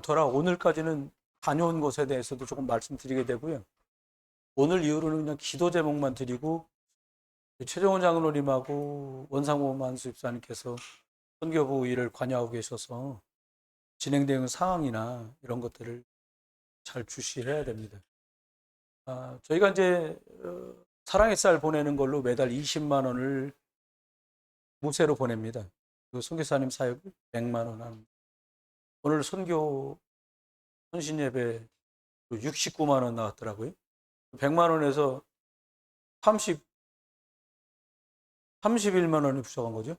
오늘부터라 오늘까지는 다녀온 것에 대해서도 조금 말씀드리게 되고요. 오늘 이후로는 그냥 기도 제목만 드리고 최정원 장로님하고 원상호 만수집사님께서 선교부 일을 관여하고 계셔서 진행되는 상황이나 이런 것들을 잘 주시해야 됩니다. 저희가 이제 사랑의 쌀 보내는 걸로 매달 20만 원을 무세로 보냅니다. 그 선교사님 사역을 100만 원 합니다. 오늘 선교 헌신 예배 69만 원 나왔더라고요. 100만 원에서 31만 원이 부족한 거죠.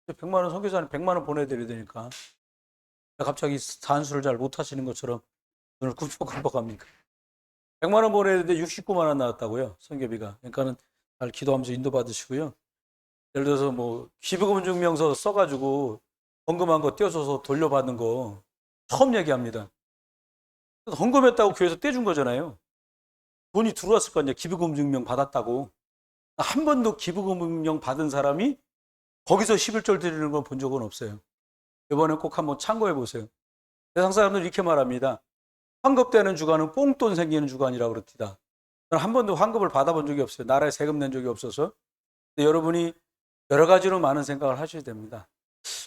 100만 원 선교사님 100만 원 보내드려야 되니까 갑자기 산수를 잘 못하시는 것처럼 눈을 끔뻑끔뻑합니까? 100만 원 보내는데 69만 원 나왔다고요. 선교비가. 그러니까는 잘 기도하면서 인도받으시고요. 예를 들어서 뭐 기부금 증명서 써가지고 헌금한 거 떼어줘서 돌려받는 거 처음 얘기합니다. 헌금했다고 교회에서 떼준 거잖아요. 돈이 들어왔을 거 아니에요. 기부금 증명 받았다고. 한 번도 기부금 증명 받은 사람이 거기서 11절 드리는 건 본 적은 없어요. 이번에 꼭 한번 참고해 보세요. 세상 사람들은 이렇게 말합니다. 환급되는 주간은 꽁돈 생기는 주간이라고 그럽니다. 저는 한 번도 환급을 받아본 적이 없어요. 나라에 세금 낸 적이 없어서. 근데 여러분이 여러 가지로 많은 생각을 하셔야 됩니다.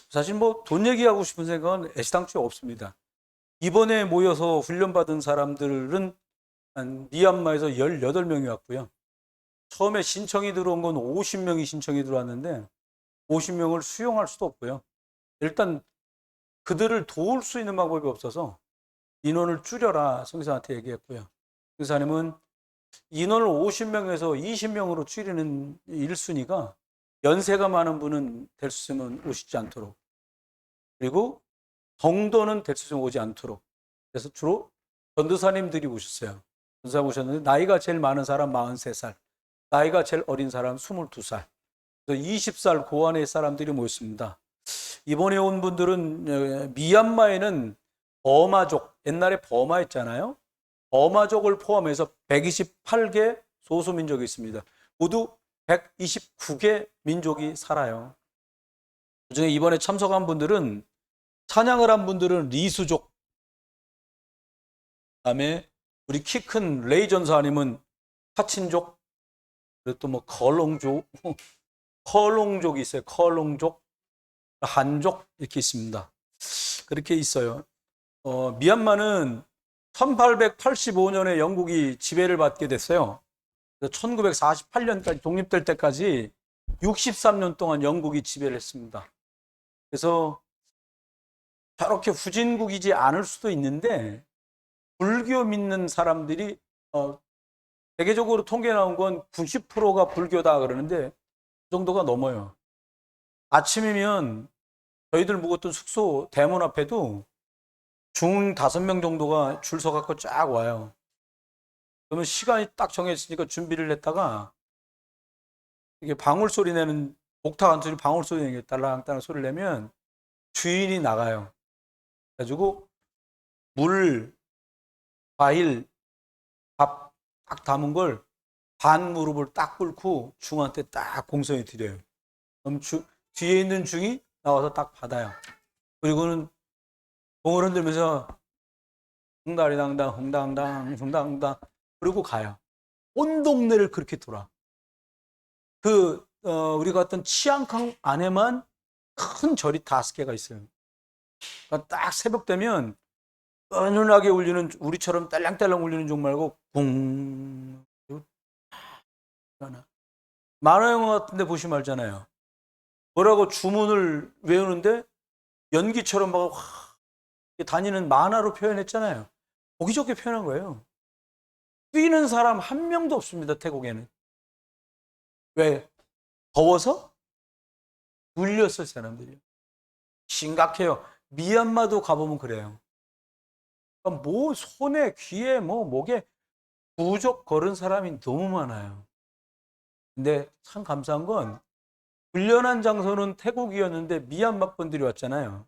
사실 뭐 돈 얘기하고 싶은 생각은 애시당초에 없습니다. 이번에 모여서 훈련받은 사람들은 한 미얀마에서 18명이 왔고요. 처음에 신청이 들어온 건 50명이 신청이 들어왔는데 50명을 수용할 수도 없고요. 일단 그들을 도울 수 있는 방법이 없어서 인원을 줄여라 선교사한테 얘기했고요. 선교사님은 인원을 50명에서 20명으로 줄이는 1순위가 연세가 많은 분은 될 수 있으면 오시지 않도록, 그리고 정도는 될 수 있으면 오지 않도록, 그래서 주로 전도사님들이 오셨어요. 전도사 오셨는데 나이가 제일 많은 사람 43살, 나이가 제일 어린 사람 22살, 그래서 20살 고안의 사람들이 모였습니다. 이번에 온 분들은 미얀마에는 버마족, 옛날에 버마 있잖아요. 버마족을 포함해서 128개 소수민족이 있습니다. 모두 129개 민족이 살아요. 그중에 이번에 참석한 분들은, 찬양을 한 분들은 리수족, 그다음에 우리 키 큰 레이 전사님은 파친족, 그리고 또 뭐 컬롱족이 있어요. 컬롱족, 한족 이렇게 있습니다. 그렇게 있어요. 미얀마는 1885년에 영국이 지배를 받게 됐어요. 1948년까지 독립될 때까지 63년 동안 영국이 지배를 했습니다. 그래서 저렇게 후진국이지 않을 수도 있는데 불교 믿는 사람들이 세계적으로 통계 나온 건 90%가 불교다 그러는데 그 정도가 넘어요. 아침이면 저희들 묵었던 숙소 대문 앞에도 중 5명 정도가 줄 서갖고 쫙 와요. 그러면 시간이 딱 정해졌으니까 준비를 했다가 이게 방울 소리 내는, 목탁 안 소리 방울 소리 내는 게 딸랑딸랑 소리를 내면 주인이 나가요. 그래가지고 물, 과일, 밥 딱 담은 걸 반 무릎을 딱 꿇고 중한테 딱 공손히 드려요. 그럼 뒤에 있는 중이 나와서 딱 받아요. 그리고는 봉을 흔들면서 홍다리당당 홍당당 홍당당 그러고 가요. 온 동네를 그렇게 돌아. 우리가 갔던 치앙캉 안에만 큰 절이 5개가 있어요. 그러니까 딱 새벽 되면 은은하게 울리는, 우리처럼 딸랑딸랑 울리는 종 말고 궁 만화 영화 같은 데 보시면 알잖아요. 뭐라고 주문을 외우는데 연기처럼 막 다니는 만화로 표현했잖아요. 보기 좋게 표현한 거예요. 뛰는 사람 한 명도 없습니다. 태국에는. 왜? 더워서? 눌렸어요, 사람들이. 심각해요. 미얀마도 가보면 그래요. 그러니까 뭐 손에 귀에 뭐 목에 부족 걸은 사람이 너무 많아요. 근데 참 감사한 건 훈련한 장소는 태국이었는데 미얀마 분들이 왔잖아요.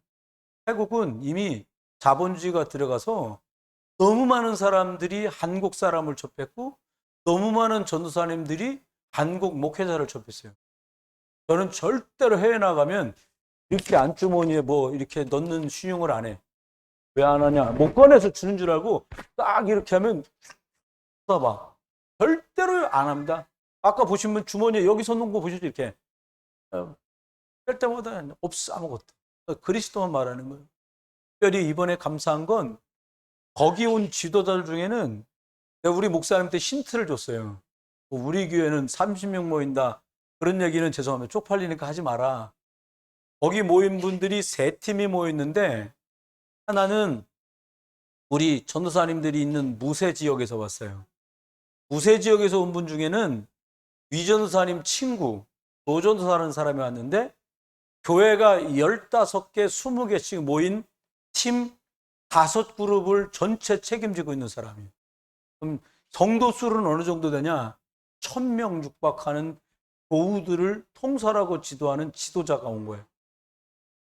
태국은 이미 자본주의가 들어가서 너무 많은 사람들이 한국 사람을 접했고 너무 많은 전도사님들이 한국 목회자를 접했어요. 저는 절대로 해외 나가면 이렇게 안주머니에 뭐 이렇게 넣는 신용을 안 해. 왜 안 하냐? 못 꺼내서 주는 줄 알고 딱 이렇게 하면 봐. 절대로 안 합니다. 아까 보시면 주머니에 여기서 놓은 거 보시죠? 이렇게. 뺄 때마다 없어, 아무것도. 그리스도만 말하는 거예요. 특별히 이번에 감사한 건 거기 온 지도자들 중에는 우리 목사님한테 힌트를 줬어요. 우리 교회는 30명 모인다. 그런 얘기는 죄송합니다. 쪽팔리니까 하지 마라. 거기 모인 분들이 세 팀이 모였는데 하나는 우리 전도사님들이 있는 무세 지역에서 왔어요. 무세 지역에서 온 분 중에는 위전도사님 친구, 노전도사라는 사람이 왔는데 교회가 15개, 20개씩 모인 팀 5그룹을 전체 책임지고 있는 사람이에요. 그럼 성도 수는 어느 정도 되냐? 1000명 육박하는 교우들을 통솔하고 지도하는 지도자가 온 거예요.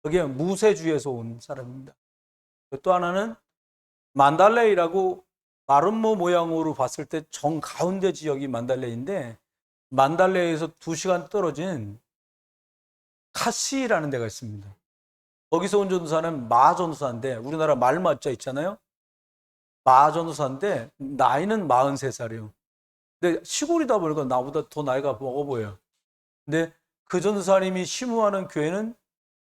그게 무세주에서 온 사람입니다. 또 하나는 만달레이라고 마름모 모양으로 봤을 때 정가운데 지역이 만달레이인데 만달레이에서 2시간 떨어진 카시라는 데가 있습니다. 거기서 온 전도사는 마전도사인데 우리나라 말맞자 있잖아요. 마전도사인데 나이는 43살이에요. 근데 시골이다 보니까 나보다 더 나이가 먹어 보여요. 근데 그 전도사님이 심우하는 교회는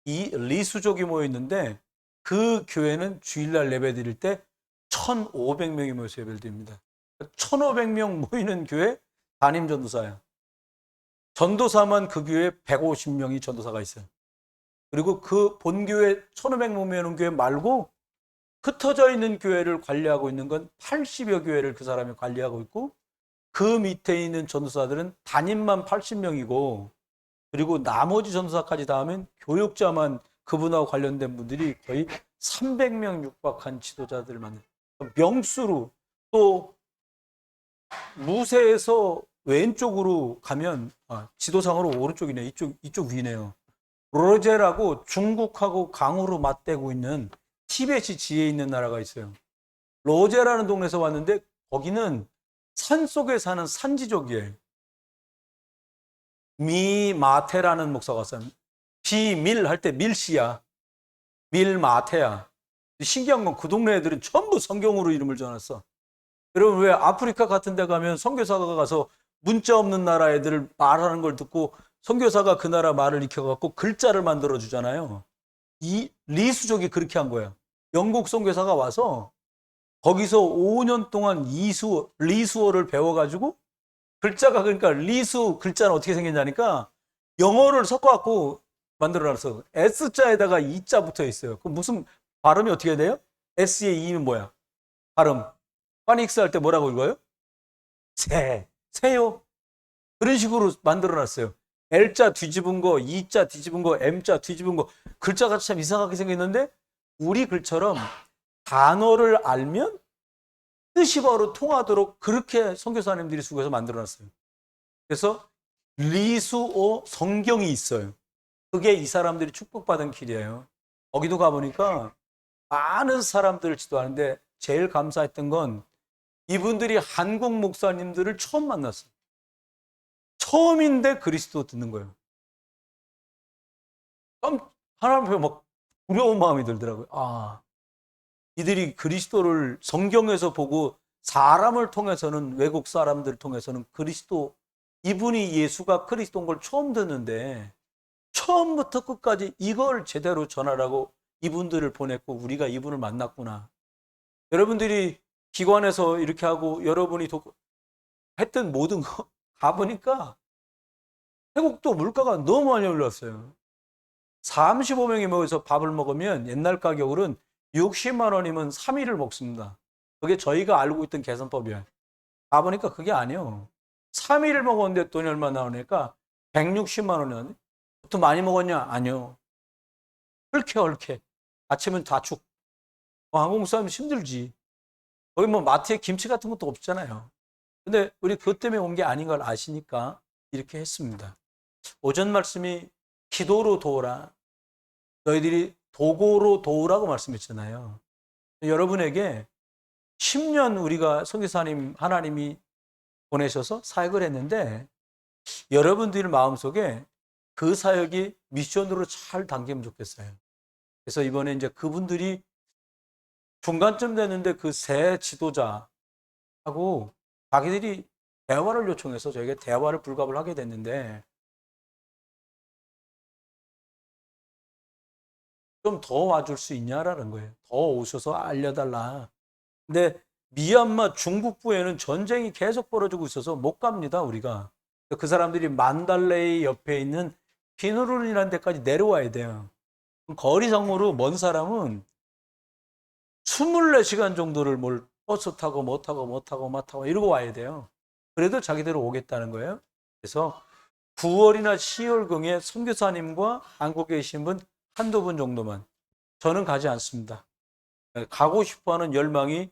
이 리수족이 모여 있는데 그 교회는 주일날 예배 드릴 때 1,500명이 모여서 예배를 드립니다. 1,500명 모이는 교회 담임 전도사예요. 전도사만 그 교회에 150명이 전도사가 있어요. 그리고 그 본교회 1,500명 모이는 교회 말고 흩어져 있는 교회를 관리하고 있는 건 80여 교회를 그 사람이 관리하고 있고 그 밑에 있는 전도사들은 담임만 80명이고 그리고 나머지 전도사까지 다 하면 교육자만 그분하고 관련된 분들이 거의 300명 육박한 지도자들을 만나요. 명수로 또 무세에서 왼쪽으로 가면 지도상으로 오른쪽이네. 이쪽 위네요. 로제라고 중국하고 강으로 맞대고 있는 티벳이 지혜 있는 나라가 있어요. 로제라는 동네에서 왔는데 거기는 산속에 사는 산지족이에요. 미마테라는 목사가 왔어요. 비밀 할 때 밀씨야. 밀마테야. 신기한 건 그 동네 애들은 전부 성경으로 이름을 정했어. 여러분 왜 아프리카 같은 데 가면 선교사가 가서 문자 없는 나라 애들 말하는 걸 듣고 선교사가 그 나라 말을 익혀갖고 글자를 만들어 주잖아요. 이 리수족이 그렇게 한 거예요. 영국 선교사가 와서 거기서 5년 동안 리수어를 배워가지고 글자가 그러니까 리수 글자는 어떻게 생겼냐니까 영어를 섞어갖고 만들어놨어. S자에다가 E자 붙어 있어요. 그 무슨 발음이 어떻게 돼요? S의 E는 뭐야? 발음. 파닉스 할 때 뭐라고 읽어요? 새요. 그런 식으로 만들어놨어요. L자 뒤집은 거, E자 뒤집은 거, M자 뒤집은 거. 글자가 참 이상하게 생겼는데 우리 글처럼 단어를 알면 뜻이 바로 통하도록 그렇게 선교사님들이 수고해서 만들어놨어요. 그래서 리수어 성경이 있어요. 그게 이 사람들이 축복받은 길이에요. 거기도 가보니까 많은 사람들을 지도하는데 제일 감사했던 건 이분들이 한국 목사님들을 처음 만났어요. 처음인데 그리스도 듣는 거예요. 하나님 앞에 막 두려운 마음이 들더라고요. 이들이 그리스도를 성경에서 보고 사람을 통해서는 외국 사람들을 통해서는 그리스도 이분이 예수가 그리스도인 걸 처음 듣는데 처음부터 끝까지 이걸 제대로 전하라고 이분들을 보냈고 우리가 이분을 만났구나. 여러분들이 기관에서 이렇게 하고 여러분이 했던 모든 거 가보니까 태국도 물가가 너무 많이 올랐어요. 35명이 모여서 밥을 먹으면 옛날 가격으로는 60만 원이면 3일을 먹습니다. 그게 저희가 알고 있던 계산법이에요. 가보니까 그게 아니에요. 3일을 먹었는데 돈이 얼마 나오니까 160만 원이었는데 또 많이 먹었냐? 아니요. 헐케. 아침은 다축. 한국 사람이 힘들지. 거기 뭐 마트에 김치 같은 것도 없잖아요. 근데 우리 그것 때문에 온 게 아닌 걸 아시니까 이렇게 했습니다. 오전 말씀이 기도로 도우라. 너희들이 도고로 도우라고 말씀했잖아요. 여러분에게 10년 우리가 선교사님 하나님이 보내셔서 사역을 했는데 여러분들 마음속에 그 사역이 미션으로 잘 당기면 좋겠어요. 그래서 이번에 이제 그분들이 중간쯤 됐는데 그 새 지도자하고 자기들이 대화를 요청해서 저에게 대화를 불갑을 하게 됐는데 좀 더 와줄 수 있냐라는 거예요. 더 오셔서 알려달라. 근데 미얀마 중북부에는 전쟁이 계속 벌어지고 있어서 못 갑니다, 우리가. 그 사람들이 만달레이 옆에 있는 피누룬이라는 데까지 내려와야 돼요. 거리상으로 먼 사람은 24시간 정도를 뭘 버스 타고 뭐 타고 뭐 타고 뭐 타고 이러고 와야 돼요. 그래도 자기대로 오겠다는 거예요. 그래서 9월이나 10월경에 선교사님과 한국에 계신 분 한두 분 정도만. 저는 가지 않습니다. 가고 싶어하는 열망이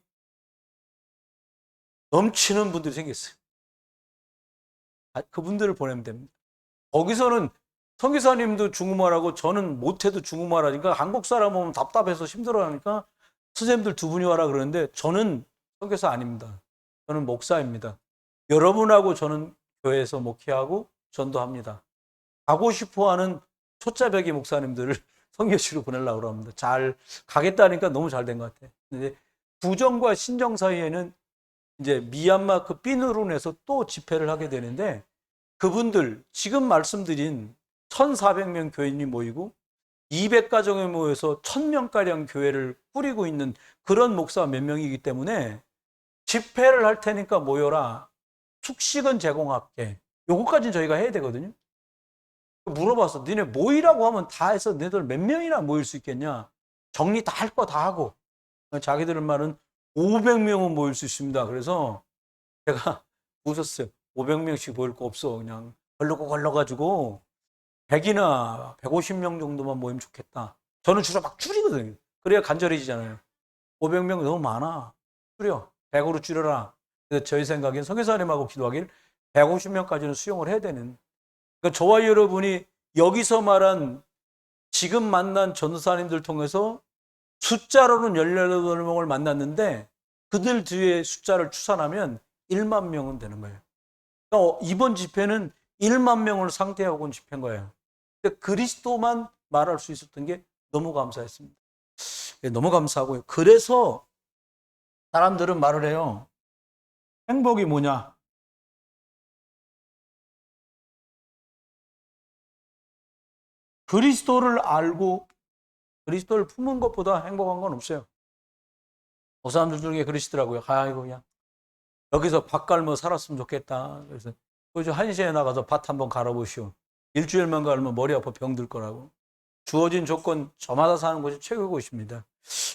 넘치는 분들이 생겼어요. 그분들을 보내면 됩니다. 거기서는 선교사님도 중국말하고 저는 못해도 중국말하니까 한국 사람 오면 답답해서 힘들어하니까 선생님들 두 분이 와라 그러는데 저는 선교사 아닙니다. 저는 목사입니다. 여러분하고 저는 교회에서 목회하고 전도합니다. 가고 싶어하는 초짜배기 목사님들을 선교지로 보내려고 합니다. 잘 가겠다니까 너무 잘 된 것 같아요. 근데 구정과 신정 사이에는 이제 미얀마 그 삐누룬에서 또 집회를 하게 되는데 그분들 지금 말씀드린 1,400명 교인이 모이고 200가정에 모여서 1,000명가량 교회를 꾸리고 있는 그런 목사 몇 명이기 때문에 집회를 할 테니까 모여라. 숙식은 제공할게. 요거까지는 저희가 해야 되거든요. 물어봤어. 니네 모이라고 하면 다 해서 너희들 몇 명이나 모일 수 있겠냐? 정리 다 할 거 다 하고. 자기들은 말은 500명은 모일 수 있습니다. 그래서 제가 웃었어요. 500명씩 모일 거 없어. 그냥 걸러가지고 100이나 150명 정도만 모이면 좋겠다. 저는 주로 막 줄이거든요. 그래야 간절해지잖아요. 500명 너무 많아. 줄여. 100으로 줄여라. 그래서 저희 생각엔 선교사님하고 기도하길 150명까지는 수용을 해야 되는. 그러니까 저와 여러분이 여기서 말한 지금 만난 전도사님들 통해서 숫자로는 18명을 만났는데 그들 뒤에 숫자를 추산하면 1만 명은 되는 거예요. 그러니까 이번 집회는 1만 명을 상대하고 온 집회인 거예요. 근데 그리스도만 말할 수 있었던 게 너무 감사했습니다. 너무 감사하고요. 그래서 사람들은 말을 해요. 행복이 뭐냐? 그리스도를 알고 그리스도를 품은 것보다 행복한 건 없어요. 그 사람들 중에 그러시더라고요. 아이고 그냥 여기서 밥 갈며 살았으면 좋겠다. 그래서 한시에 나가서 밭 한번 갈아보시오. 일주일만 갈면 머리 아파 병들 거라고. 주어진 조건 저마다 사는 것이 최고의 곳입니다.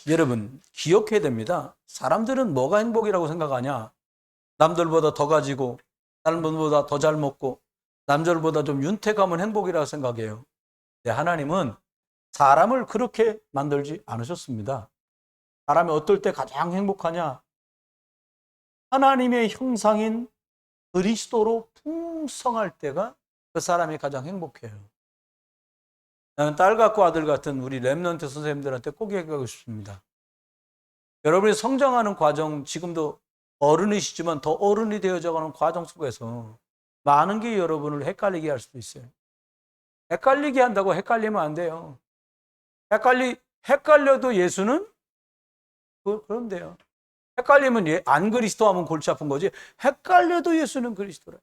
여러분 기억해야 됩니다. 사람들은 뭐가 행복이라고 생각하냐? 남들보다 더 가지고 남들보다 더 잘 먹고 남들보다 좀 윤택하면 행복이라고 생각해요. 네, 하나님은 사람을 그렇게 만들지 않으셨습니다. 사람이 어떨 때 가장 행복하냐? 하나님의 형상인 그리스도로 풍성할 때가 그 사람이 가장 행복해요. 나는 딸 같고 아들 같은 우리 랩넌트 선생님들한테 꼭 얘기하고 싶습니다. 여러분이 성장하는 과정, 지금도 어른이시지만 더 어른이 되어져가는 과정 속에서 많은 게 여러분을 헷갈리게 할 수도 있어요. 헷갈리게 한다고 헷갈리면 안 돼요. 헷갈려도 예수는 그럼 돼요. 헷갈리면 안 그리스도 하면 골치 아픈 거지. 헷갈려도 예수는 그리스도라.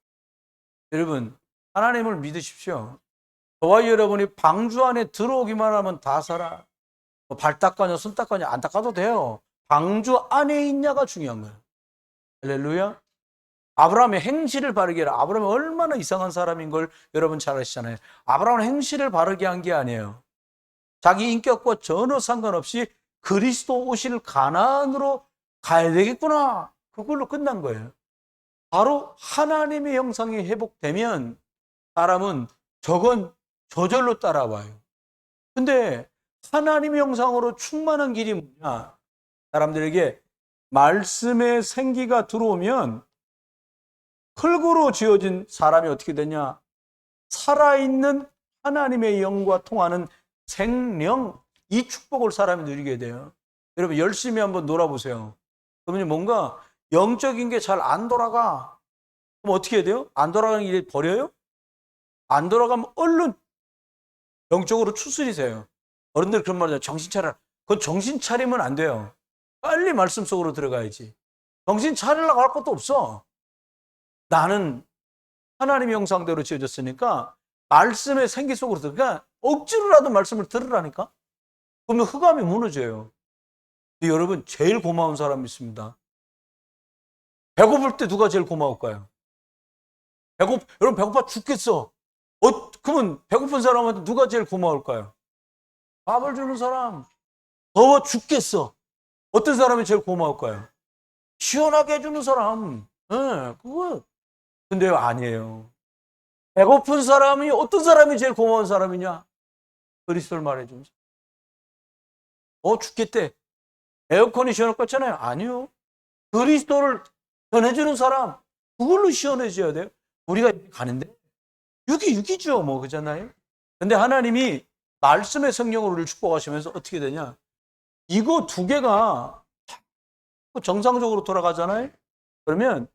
여러분 하나님을 믿으십시오. 저와 여러분이 방주 안에 들어오기만 하면 다 살아. 발 닦아냐 손 닦아냐 안 닦아도 돼요. 방주 안에 있냐가 중요한 거예요. 할렐루야. 아브라함의 행실을 바르게 해라. 아브라함이 얼마나 이상한 사람인 걸 여러분 잘 아시잖아요. 아브라함은 행실을 바르게 한 게 아니에요. 자기 인격과 전혀 상관없이 그리스도 오실 가나안으로 가야 되겠구나. 그걸로 끝난 거예요. 바로 하나님의 형상이 회복되면 사람은 저절로 따라와요. 근데 하나님의 형상으로 충만한 길이 뭐냐? 사람들에게 말씀의 생기가 들어오면 흙으로 지어진 사람이 어떻게 되냐? 살아있는 하나님의 영과 통하는 생명, 이 축복을 사람이 누리게 돼요. 여러분 열심히 한번 놀아보세요. 그러면 뭔가 영적인 게 잘 안 돌아가. 그럼 어떻게 해야 돼요? 안 돌아가는 일을 버려요? 안 돌아가면 얼른 영적으로 추스리세요. 어른들 그런 말 하잖아요. 정신 차려라. 그건 정신 차리면 안 돼요. 빨리 말씀 속으로 들어가야지. 정신 차리려고 할 것도 없어. 나는 하나님의 형상대로 지어졌으니까 말씀의 생기 속으로 들어가 억지로라도 말씀을 들으라니까. 그러면 흑암이 무너져요. 근데 여러분 제일 고마운 사람이 있습니다. 배고플 때 누가 제일 고마울까요? 여러분 배고파 죽겠어. 그러면 배고픈 사람한테 누가 제일 고마울까요? 밥을 주는 사람. 더워 죽겠어. 어떤 사람이 제일 고마울까요? 시원하게 해주는 사람. 그거. 근데 아니에요. 배고픈 사람이 어떤 사람이 제일 고마운 사람이냐? 그리스도를 말해주는 사람. 죽겠대. 에어컨이 시원할 것 같잖아요. 아니요. 그리스도를 전해주는 사람. 그걸로 시원해져야 돼요. 우리가 가는데 육이죠. 뭐 그잖아요. 근데 하나님이 말씀의 성령으로 우리를 축복하시면서 어떻게 되냐? 이거 두 개가 정상적으로 돌아가잖아요. 그러면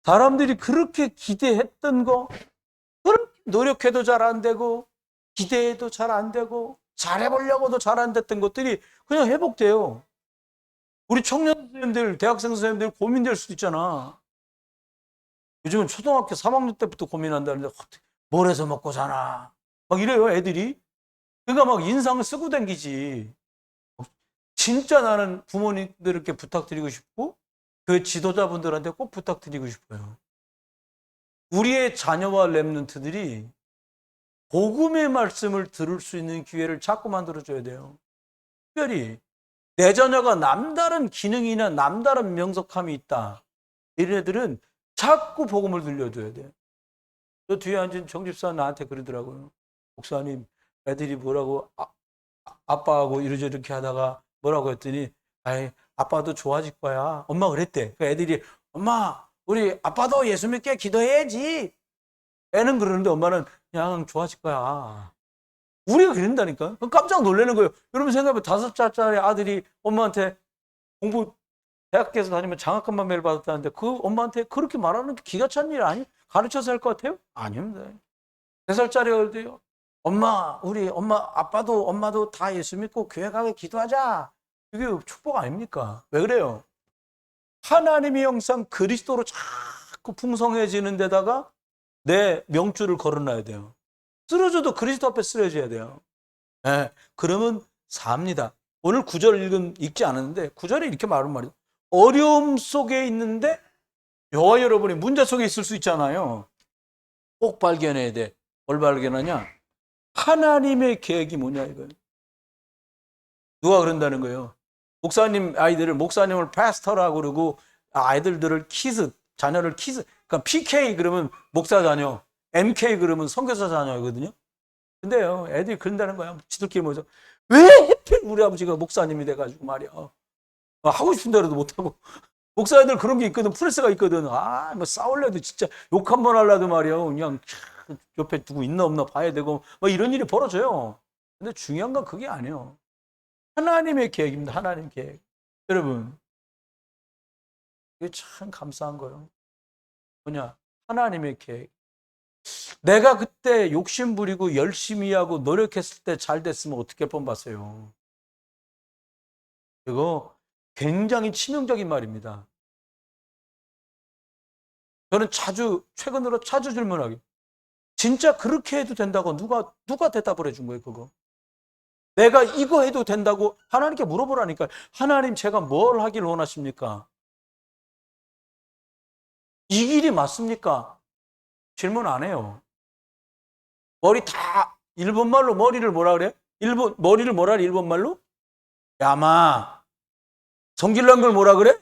사람들이 그렇게 기대했던 거, 그렇게 노력해도 잘 안 되고, 기대해도 잘 안 되고, 잘해보려고도 잘 안 됐던 것들이 그냥 회복돼요. 우리 청년 선생님들, 대학생 선생님들 고민될 수도 있잖아. 요즘은 초등학교 3학년 때부터 고민한다는데, 뭘 해서 먹고 사나. 막 이래요, 애들이. 그러니까 막 인상을 쓰고 다니지. 진짜 나는 부모님들께 부탁드리고 싶고, 그 지도자분들한테 꼭 부탁드리고 싶어요. 우리의 자녀와 렘넌트들이 복음의 말씀을 들을 수 있는 기회를 자꾸 만들어줘야 돼요. 특별히 내 자녀가 남다른 기능이나 남다른 명석함이 있다. 이런 애들은 자꾸 복음을 들려줘야 돼요. 저 뒤에 앉은 정집사 나한테 그러더라고요. 목사님, 애들이 뭐라고 아빠하고 이러저렇게 하다가 뭐라고 했더니 아이 아빠도 좋아질 거야. 엄마가 그랬대. 그 애들이 엄마 우리 아빠도 예수 믿게 기도해야지. 애는 그러는데 엄마는 그냥 좋아질 거야. 우리가 그런다니까. 깜짝 놀라는 거예요. 여러분 생각해보면 5살짜리 아들이 엄마한테 대학교에서 다니면 장학금만 매일 받았다는데 그 엄마한테 그렇게 말하는 게 기가 찬 일 아니? 가르쳐서 할 것 같아요? 아닙니다. 3살짜리 어른도요. 엄마, 우리 아빠도 엄마도 다 예수 믿고 교회 가게 기도하자. 이게 축복 아닙니까? 왜 그래요? 하나님의 형상 그리스도로 자꾸 풍성해지는 데다가 내 명줄을 걸어놔야 돼요. 쓰러져도 그리스도 앞에 쓰러져야 돼요. 네, 그러면 삽니다. 오늘 9절 읽지 않았는데 9절에 이렇게 말하는 말이에요. 어려움 속에 있는데 저와 여러분이 문제 속에 있을 수 있잖아요. 꼭 발견해야 돼. 뭘 발견하냐? 하나님의 계획이 뭐냐 이거예요. 누가 그런다는 거예요? 목사님을 파스터라고 그러고 아이들을 자녀를 그러니까 PK 그러면 목사 자녀, MK 그러면 선교사 자녀거든요. 근데요, 애들이 그런다는 거야. 지들끼리 모여서 왜 하필 우리 아버지가 목사님이 돼가지고 말이야. 하고 싶은 대로도 못하고. 목사애들 그런 게 있거든. 프레스가 있거든. 뭐 싸울래도 진짜 욕 한 번 하려도 말이야. 그냥 옆에 두고 있나 없나 봐야 되고 뭐 이런 일이 벌어져요. 근데 중요한 건 그게 아니에요. 하나님의 계획입니다. 하나님 계획. 여러분, 이게 참 감사한 거예요. 뭐냐? 하나님의 계획. 내가 그때 욕심 부리고 열심히 하고 노력했을 때 잘 됐으면 어떻게 뻔봤어요. 이거 굉장히 치명적인 말입니다. 저는 최근으로 자주 질문하기. 진짜 그렇게 해도 된다고 누가 대답을 해준 거예요, 그거? 내가 이거 해도 된다고 하나님께 물어보라니까. 하나님 제가 뭘 하길 원하십니까? 이 길이 맞습니까? 질문 안 해요. 일본말로 머리를 뭐라 그래? 머리를 뭐라 그래, 일본말로? 야마. 성질난 걸 뭐라 그래?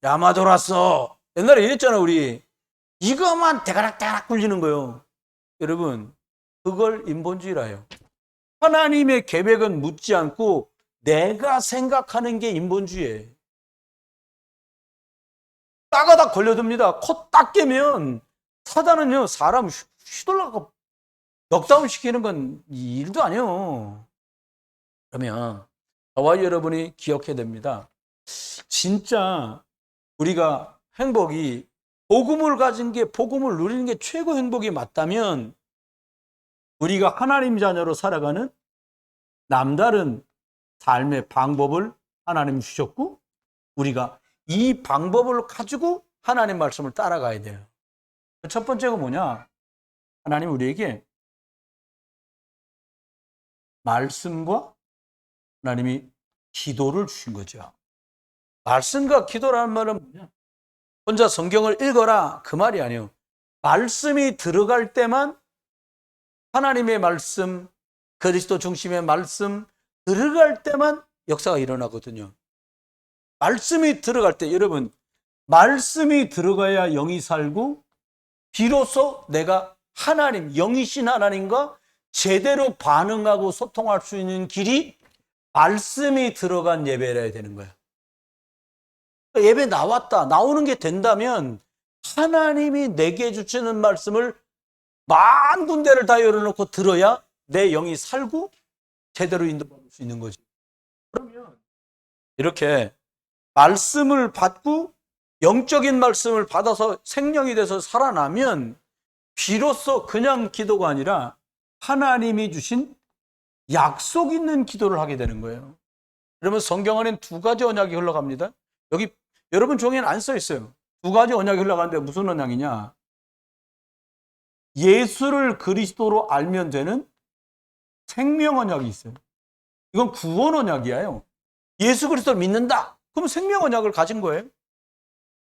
야마 돌았어. 옛날에 이랬잖아, 우리. 이거만 대가락대가락 굴리는 거예요. 여러분, 그걸 인본주의라 해요. 하나님의 계획은 묻지 않고 내가 생각하는 게 인본주의예요. 따가닥 걸려듭니다. 코 딱 깨면 사단은요, 사람 휘둘러서 넉다운 시키는 건 일도 아니에요. 그러면 저와 여러분이 기억해야 됩니다. 진짜 우리가 행복이 복음을 가진 게, 복음을 누리는 게 최고 행복이 맞다면 우리가 하나님 자녀로 살아가는 남다른 삶의 방법을 하나님 주셨고 우리가 이 방법을 가지고 하나님 말씀을 따라가야 돼요. 첫 번째가 뭐냐? 하나님 우리에게 말씀과 하나님이 기도를 주신 거죠. 말씀과 기도라는 말은 뭐냐? 혼자 성경을 읽어라 그 말이 아니에요. 말씀이 들어갈 때만 하나님의 말씀, 그리스도 중심의 말씀 들어갈 때만 역사가 일어나거든요. 말씀이 들어갈 때 여러분, 말씀이 들어가야 영이 살고 비로소 내가 하나님, 영이신 하나님과 제대로 반응하고 소통할 수 있는 길이 말씀이 들어간 예배라야 되는 거예요. 예배 나왔다, 나오는 게 된다면 하나님이 내게 주시는 말씀을 만 군데를 다 열어놓고 들어야 내 영이 살고 제대로 인도받을 수 있는 거지. 그러면 이렇게 말씀을 받고 영적인 말씀을 받아서 생명이 돼서 살아나면 비로소 그냥 기도가 아니라 하나님이 주신 약속 있는 기도를 하게 되는 거예요. 그러면 성경 안에는 두 가지 언약이 흘러갑니다. 여기 여러분 종이에는 안 써 있어요. 두 가지 언약이 흘러가는데 무슨 언약이냐? 예수를 그리스도로 알면 되는 생명 언약이 있어요. 이건 구원 언약이에요. 예수 그리스도를 믿는다. 그럼 생명 언약을 가진 거예요.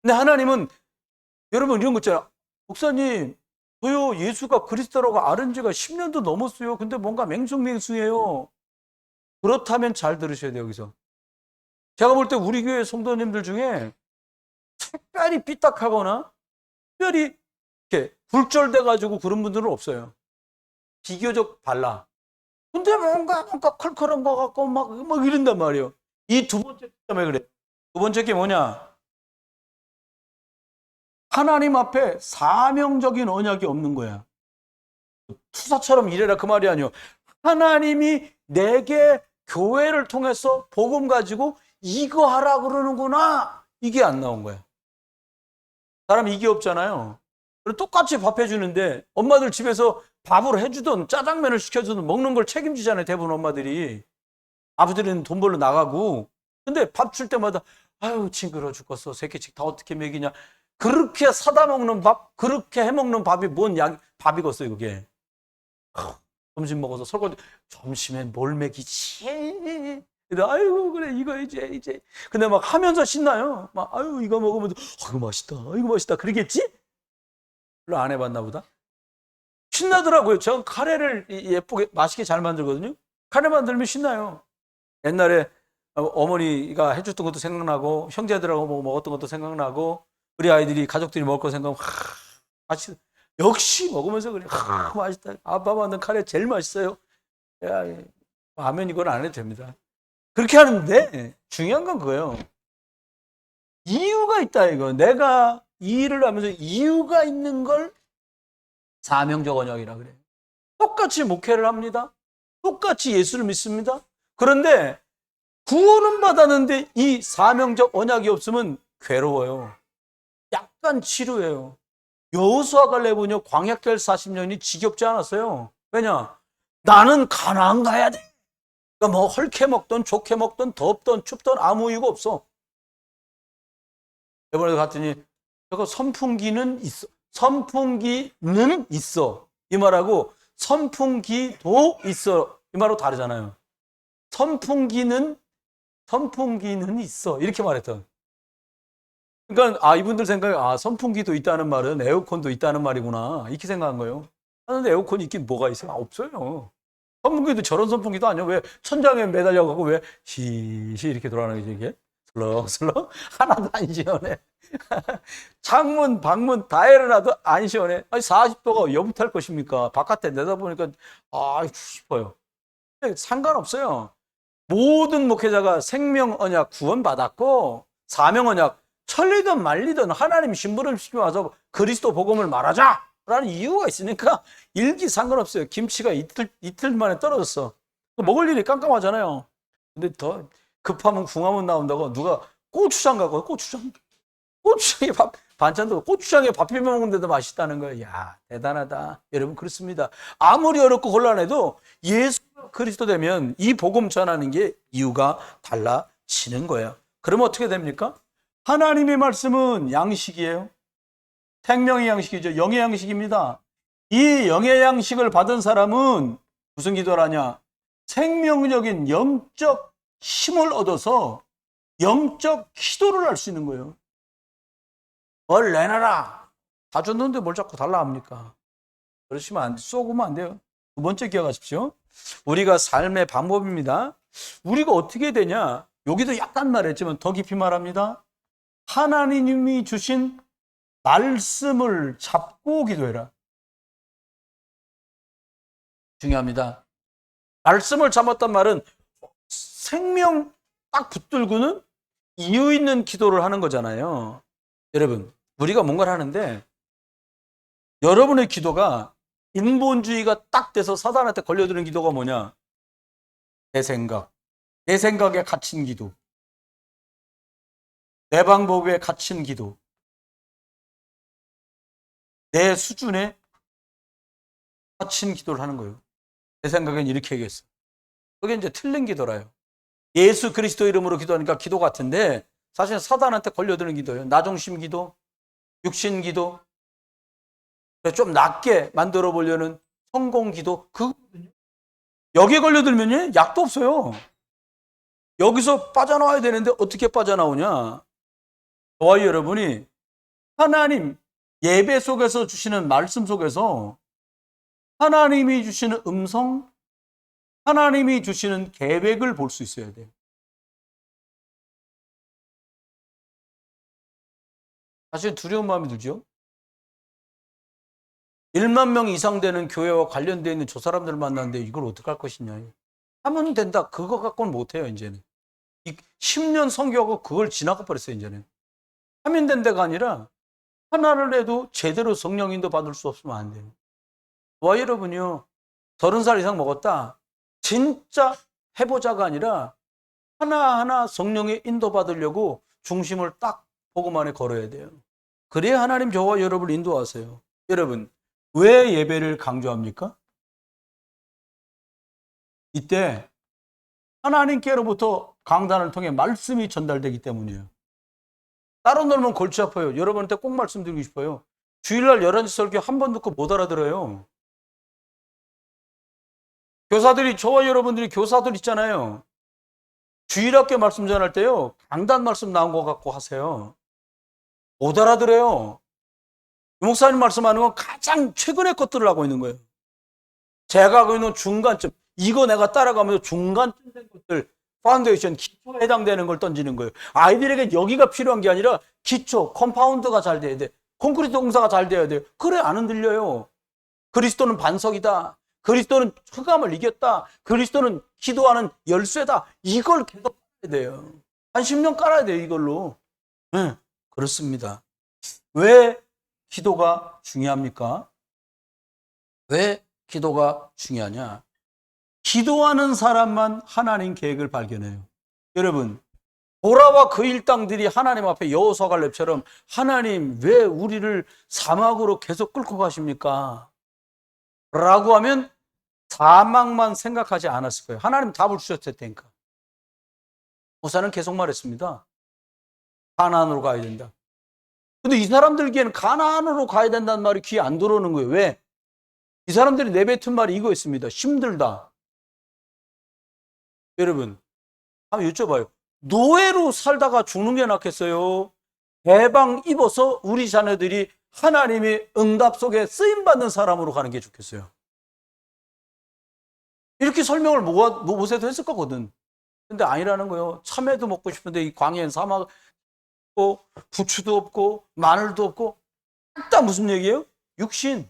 근데 하나님은 여러분 이런 거 있잖아요. 목사님, 저요 예수가 그리스도라고 알은 지가 10년도 넘었어요. 근데 뭔가 맹숭맹숭해요. 그렇다면 잘 들으셔야 돼요. 여기서 제가 볼 때 우리 교회 성도님들 중에 색깔이 삐딱하거나 특별히 이렇게 굴절돼가지고 그런 분들은 없어요. 비교적 발라. 근데 뭔가 컬컬한 거 같고 막 이런단 말이에요. 이 두 번째 때문에 그래. 두 번째 게 뭐냐? 하나님 앞에 사명적인 언약이 없는 거야. 투사처럼 일해라 그 말이 아니에요. 하나님이 내게 교회를 통해서 복음 가지고 이거 하라 그러는구나. 이게 안 나온 거야. 사람 이게 없잖아요. 똑같이 밥 해주는데 엄마들 집에서 밥을 해주든 짜장면을 시켜주든 먹는 걸 책임지잖아요. 대부분 엄마들이. 아버지는 돈 벌러 나가고. 근데 밥 줄 때마다 아유 징그러 죽겠어. 새끼씩 다 어떻게 먹이냐. 그렇게 사다 먹는 밥, 그렇게 해먹는 밥이 뭔 밥이겠어요 그게. 점심 먹어서 설거지. 점심엔 뭘 먹이지? 아유 그래 이거 이제 근데 막 하면서 신나요. 막 아유 이거 먹으면 이거 맛있다, 이거 맛있다 그러겠지? 별로 안 해봤나 보다. 신나더라고요. 저 카레를 예쁘게 맛있게 잘 만들거든요. 카레 만들면 신나요. 옛날에 어머니가 해줬던 것도 생각나고 형제들하고 뭐 먹었던 것도 생각나고 우리 아이들이 가족들이 먹을 거 생각하면 맛있. 역시 먹으면서 그래. 맛있다. 아빠 만든 카레 제일 맛있어요. 야, 하면 이건 안 해도 됩니다. 그렇게 하는데 중요한 건 그거예요. 이유가 있다 이거. 내가 이 일을 하면서 이유가 있는 걸 사명적 언약이라 그래요. 똑같이 목회를 합니다. 똑같이 예수를 믿습니다. 그런데 구원은 받았는데 이 사명적 언약이 없으면 괴로워요. 약간 지루해요. 여호수아 갈렙은요 광야길 40년이 지겹지 않았어요. 왜냐? 나는 가나안 가야 돼. 그러니까 뭐 헐게 먹든 좋게 먹든 덥든 춥든 아무 이유가 없어. 이번에 갔더니 저거 선풍기는 있어. 선풍기는 있어. 이 말하고 선풍기도 있어. 이 말하고 다르잖아요. 선풍기는 있어. 이렇게 말했던. 그러니까 이분들 생각에 선풍기도 있다는 말은 에어컨도 있다는 말이구나 이렇게 생각한 거예요. 그런데 에어컨이 있긴 뭐가 있어요? 없어요. 선풍기도 저런 선풍기도 아니야. 왜 천장에 매달려가고 왜 시시 이렇게 돌아가는 거지 이게? 슬렁슬렁 하나도 안 시원해. 창문 방문 다 열어놔도 안 시원해. 아니 40도가 여부탈 것입니까? 바깥에 내다보니까 싶어요. 상관없어요. 모든 목회자가 생명 언약 구원 받았고 사명 언약 천리든 말리든 하나님 심부름 시키고 와서 그리스도 복음을 말하자 라는 이유가 있으니까 일기 상관없어요. 김치가 이틀 만에 떨어졌어. 먹을 일이 깜깜하잖아요. 근데 더 급하면 궁하면 나온다고 누가 고추장 갖고 고추장에 반찬도 고추장에 밥 비벼 먹는데도 맛있다는 거예요. 야 대단하다. 여러분 그렇습니다. 아무리 어렵고 곤란해도 예수 그리스도 되면 이 복음 전하는 게 이유가 달라지는 거예요. 그러면 어떻게 됩니까? 하나님의 말씀은 양식이에요. 생명의 양식이죠. 영의 양식입니다. 이 영의 양식을 받은 사람은 무슨 기도를 하냐? 생명적인 영적 힘을 얻어서 영적 기도를 할 수 있는 거예요. 뭘 내놔라. 다 줬는데 뭘 자꾸 달라 합니까? 그러시면 안 돼. 쏘고면 안 돼요. 두 번째 기억하십시오. 우리가 삶의 방법입니다. 우리가 어떻게 되냐? 여기도 약간 말했지만 더 깊이 말합니다. 하나님이 주신 말씀을 잡고 기도해라. 중요합니다. 말씀을 잡았단 말은 생명 딱 붙들고는 이유 있는 기도를 하는 거잖아요. 여러분, 우리가 뭔가를 하는데 여러분의 기도가 인본주의가 딱 돼서 사단한테 걸려드는 기도가 뭐냐? 내 생각에 갇힌 기도, 내 방법에 갇힌 기도, 내 수준에 갇힌 기도를 하는 거예요. 내 생각엔 이렇게 얘기했어. 그게 이제 틀린 기도라요. 예수 그리스도 이름으로 기도하니까 기도 같은데 사실 사단한테 걸려드는 기도예요. 나중심 기도, 육신 기도, 좀 낮게 만들어 보려는 성공 기도. 여기에 걸려들면요, 약도 없어요. 여기서 빠져나와야 되는데 어떻게 빠져나오냐? 저와 여러분이 하나님 예배 속에서 주시는 말씀 속에서 하나님이 주시는 음성, 하나님이 주시는 계획을 볼 수 있어야 돼요. 사실 두려운 마음이 들죠. 1만 명 이상 되는 교회와 관련되어 있는 저 사람들을 만났는데 이걸 어떻게 할 것이냐. 하면 된다. 그거 갖고는 못해요, 이제는. 10년 성교하고 그걸 지나가 버렸어요, 이제는. 하면 된다가 아니라 하나를 해도 제대로 성령 인도 받을 수 없으면 안 돼요. 와, 여러분이요. 30살 이상 먹었다. 진짜 해보자가 아니라 하나하나 성령의 인도 받으려고 중심을 딱 복음 안에 걸어야 돼요. 그래야 하나님 저와 여러분을 인도하세요. 여러분, 왜 예배를 강조합니까? 이때 하나님께로부터 강단을 통해 말씀이 전달되기 때문이에요. 따로 놀면 골치 아파요. 여러분한테 꼭 말씀드리고 싶어요. 주일날 11시 설교 한 번 듣고 못 알아들어요. 교사들이, 저와 여러분들이 교사들 있잖아요. 주일학교 말씀 전할 때요, 강단 말씀 나온 것 갖고 하세요. 못 알아들어요. 목사님 말씀하는 건 가장 최근의 것들을 하고 있는 거예요. 제가 하고 있는 중간쯤, 이거 내가 따라가면서 중간쯤 된 것들, 파운데이션, 기초에 해당되는 걸 던지는 거예요. 아이들에게 여기가 필요한 게 아니라 기초, 컴파운드가 잘 돼야 돼. 콘크리트 공사가 잘 돼야 돼요. 그래, 안 흔들려요. 그리스도는 반석이다. 그리스도는 흑암을 이겼다. 그리스도는 기도하는 열쇠다. 이걸 계속 깔아야 돼요. 한 10년 깔아야 돼요, 이걸로. 네, 그렇습니다. 왜 기도가 중요합니까? 왜 기도가 중요하냐? 기도하는 사람만 하나님 계획을 발견해요. 여러분, 보라와 그 일당들이 하나님 앞에 여호수아 갈렙처럼 하나님 왜 우리를 사막으로 계속 끌고 가십니까? 라고 하면 사막만 생각하지 않았을 거예요. 하나님 답을 주셨을 테니까. 모사는 계속 말했습니다. 가나안으로 가야 된다. 근데 이 사람들에게는 가나안으로 가야 된다는 말이 귀에 안 들어오는 거예요. 왜? 이 사람들이 내뱉은 말이 이거였습니다. 힘들다. 여러분, 한번 여쭤봐요. 노예로 살다가 죽는 게 낫겠어요? 해방 입어서 우리 자녀들이 하나님의 응답 속에 쓰임받는 사람으로 가는 게 좋겠어요? 이렇게 설명을 모세도 했을 거거든. 근데 아니라는 거예요. 참외도 먹고 싶은데 이 광야엔 사막 없고 부추도 없고 마늘도 없고, 딱 무슨 얘기예요? 육신.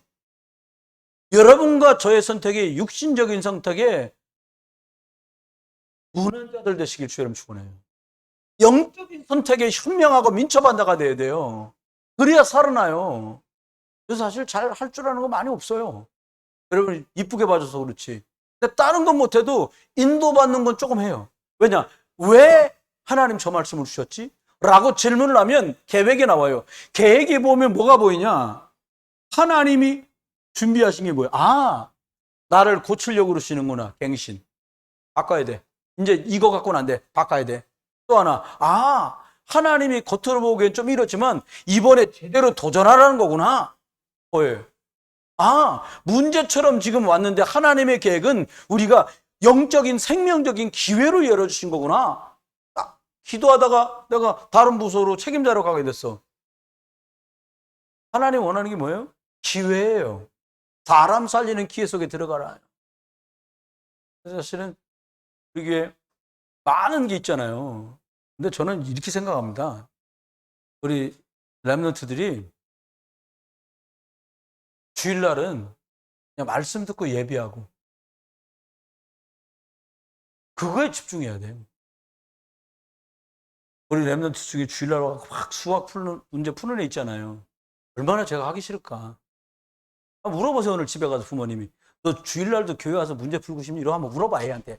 여러분과 저의 선택이 육신적인 선택에 무난자들 되시길 주여름 축원해요. 영적인 선택에 현명하고 민첩한 자가 돼야 돼요. 그래야 살아나요. 그래서 사실 잘 할 줄 아는 거 많이 없어요. 여러분 이쁘게 봐줘서 그렇지. 근데 다른 건 못해도 인도받는 건 조금 해요. 왜냐? 왜 하나님 저 말씀을 주셨지? 라고 질문을 하면 계획이 나와요. 계획에 보면 뭐가 보이냐? 하나님이 준비하신 게 뭐예요? 아, 나를 고치려고 그러시는구나. 갱신. 바꿔야 돼. 이제 이거 갖고는 안 돼. 바꿔야 돼. 또 하나, 하나님이 겉으로 보기엔 좀 이렇지만 이번에 제대로 도전하라는 거구나. 뭐예요? 문제처럼 지금 왔는데 하나님의 계획은 우리가 영적인 생명적인 기회로 열어주신 거구나. 딱 기도하다가 내가 다른 부서로 책임자로 가게 됐어. 하나님 원하는 게 뭐예요? 기회예요. 사람 살리는 기회 속에 들어가라. 사실은 이게 많은 게 있잖아요. 근데 저는 이렇게 생각합니다. 우리 렘넌트들이 주일날은 그냥 말씀 듣고 예배하고 그거에 집중해야 돼요. 우리 렘넌트 중에 주일날 막 수학 푸는 문제 푸는 애 있잖아요. 얼마나 제가 하기 싫을까. 물어보세요. 오늘 집에 가서 부모님이 너 주일날도 교회 와서 문제 풀고 싶니? 이러고 한번 물어봐 애한테.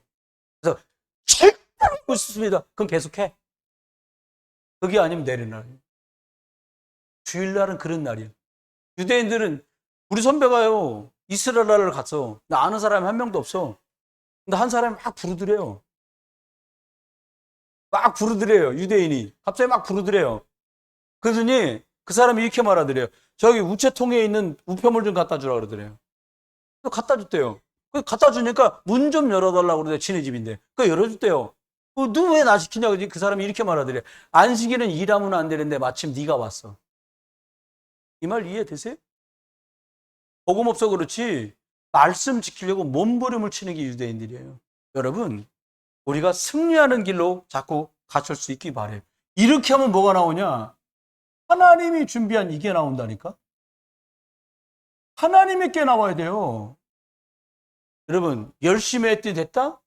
그래서 절대로 하고 싶습니다. 그럼 계속해. 그게 아니면 내리는 날이에요. 주일날은 그런 날이에요. 유대인들은 우리 선배가요 이스라엘 나라를 갔어. 나 아는 사람이 한 명도 없어. 근데 한 사람이 막 부르더래요. 막 부르더래요. 유대인이 갑자기 막 부르더래요. 그러더니 그 사람이 이렇게 말하더래요. 저기 우체통에 있는 우표물 좀 갖다 주라 그러더래요. 갖다 줬대요. 갖다 주니까 문 좀 열어달라고 그러대. 지네 집인데 그 열어줬대요. 너 왜 나 시키냐고 그 사람이 이렇게 말하더래요. 안식일은 일하면 안 되는데 마침 네가 왔어. 이 말 이해되세요? 복음 없어 그렇지 말씀 지키려고 몸부림을 치는 게 유대인들이에요. 여러분 우리가 승리하는 길로 자꾸 갇힐 수 있기 바래요. 이렇게 하면 뭐가 나오냐? 하나님이 준비한 이게 나온다니까? 하나님께 나와야 돼요. 여러분 열심히 했더니 됐다?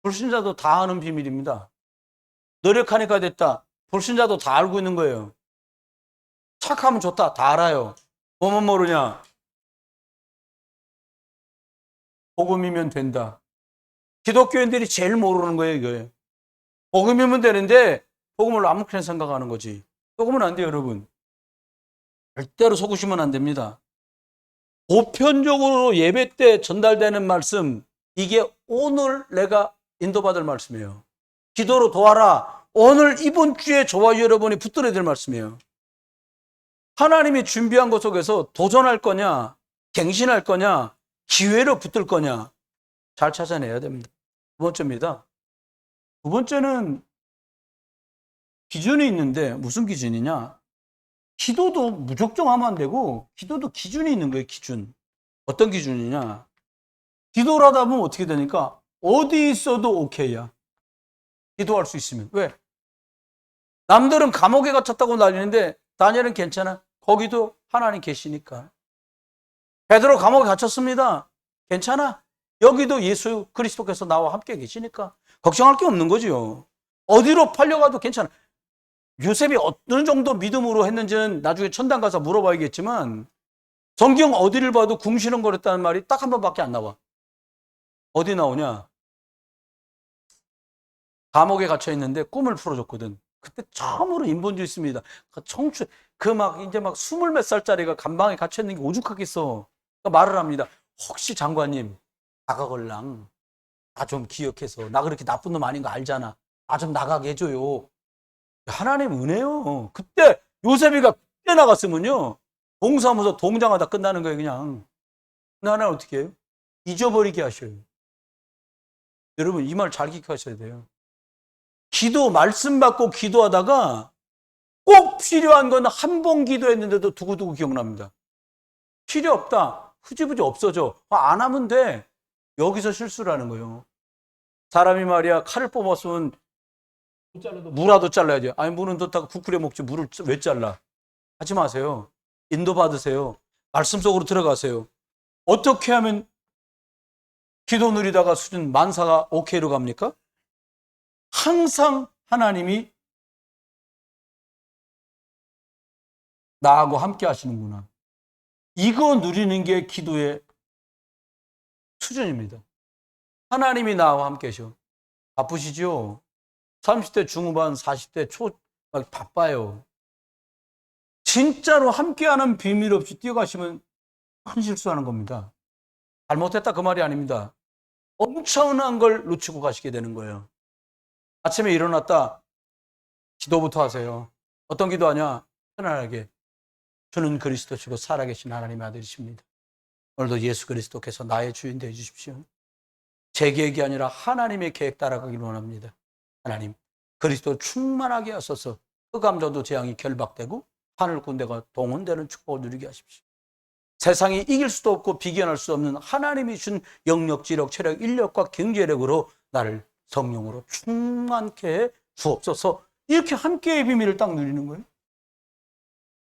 불신자도 다 아는 비밀입니다. 노력하니까 됐다. 불신자도 다 알고 있는 거예요. 착하면 좋다. 다 알아요. 뭐만 모르냐? 복음이면 된다. 기독교인들이 제일 모르는 거예요, 이거예요. 복음이면 되는데 복음을 아무렇게나 생각하는 거지. 속으면 안 돼요, 여러분. 절대로 속으시면 안 됩니다. 보편적으로 예배 때 전달되는 말씀, 이게 오늘 내가 인도받을 말씀이에요. 기도로 도와라. 오늘 이번 주에 저와 여러분이 붙들어야 될 말씀이에요. 하나님이 준비한 것 속에서 도전할 거냐, 갱신할 거냐, 기회로 붙들 거냐, 잘 찾아내야 됩니다. 두 번째입니다. 두 번째는 기준이 있는데 무슨 기준이냐? 기도도 무작정 하면 안 되고 기도도 기준이 있는 거예요. 기준. 어떤 기준이냐? 기도를 하다 보면 어떻게 되니까 어디 있어도 오케이야. 기도할 수 있으면. 왜? 남들은 감옥에 갇혔다고 난리는데 다니엘은 괜찮아. 거기도 하나님 계시니까. 베드로 감옥에 갇혔습니다. 괜찮아. 여기도 예수 그리스도께서 나와 함께 계시니까 걱정할 게 없는 거죠. 어디로 팔려가도 괜찮아. 요셉이 어느 정도 믿음으로 했는지는 나중에 천당 가서 물어봐야겠지만 성경 어디를 봐도 궁시렁거렸다는 말이 딱 한 번밖에 안 나와. 어디 나오냐? 감옥에 갇혀 있는데 꿈을 풀어줬거든. 그때 처음으로 인본주의 있습니다. 청춘 이제 막 20 몇 살짜리가 감방에 갇혀 있는 게 오죽하겠어. 그러니까 말을 합니다. 혹시 장관님 나가걸랑 나 좀 기억해서 나 그렇게 나쁜 놈 아닌 거 알잖아. 나 좀 나가게 해줘요. 하나님 은혜요. 그때 요셉이가 그때 나갔으면요 동사무소 동장하다 끝나는 거예요. 그냥. 근데 하나님 어떻게 해요? 잊어버리게 하셔요. 여러분 이 말 잘 기억하셔야 돼요. 기도 말씀 받고 기도하다가 꼭 필요한 건 한 번 기도했는데도 두고두고 기억납니다. 필요 없다. 흐지부지 없어져. 안 하면 돼. 여기서 실수를 하는 거예요. 사람이 말이야 칼을 뽑았으면 무라도 잘라야지. 아니 무는 뒀다가 국 끓여 먹지 무를 왜 잘라? 하지 마세요. 인도 받으세요. 말씀 속으로 들어가세요. 어떻게 하면 기도 누리다가 수준 만사가 오케이로 갑니까? 항상 하나님이 나하고 함께 하시는구나. 이거 누리는 게 기도의 수준입니다. 하나님이 나와 함께 하셔. 바쁘시죠? 30대 중후반, 40대 초 바빠요. 진짜로 함께하는 비밀 없이 뛰어가시면 큰 실수하는 겁니다. 잘못했다 그 말이 아닙니다. 엄청난 걸 놓치고 가시게 되는 거예요. 아침에 일어났다. 기도부터 하세요. 어떤 기도하냐? 편안하게. 주는 그리스도시고 살아계신 하나님의 아들이십니다. 오늘도 예수 그리스도께서 나의 주인 되어 주십시오. 제 계획이 아니라 하나님의 계획 따라가기를 원합니다. 하나님, 그리스도 충만하게 하소서. 흑암저도 재앙이 결박되고 하늘 군대가 동원되는 축복을 누리게 하십시오. 세상이 이길 수도 없고 비견할 수 없는 하나님이 준 영력, 지력, 체력, 인력과 경제력으로 나를 성령으로 충만케 해 주옵소서. 이렇게 함께의 비밀을 딱 누리는 거예요.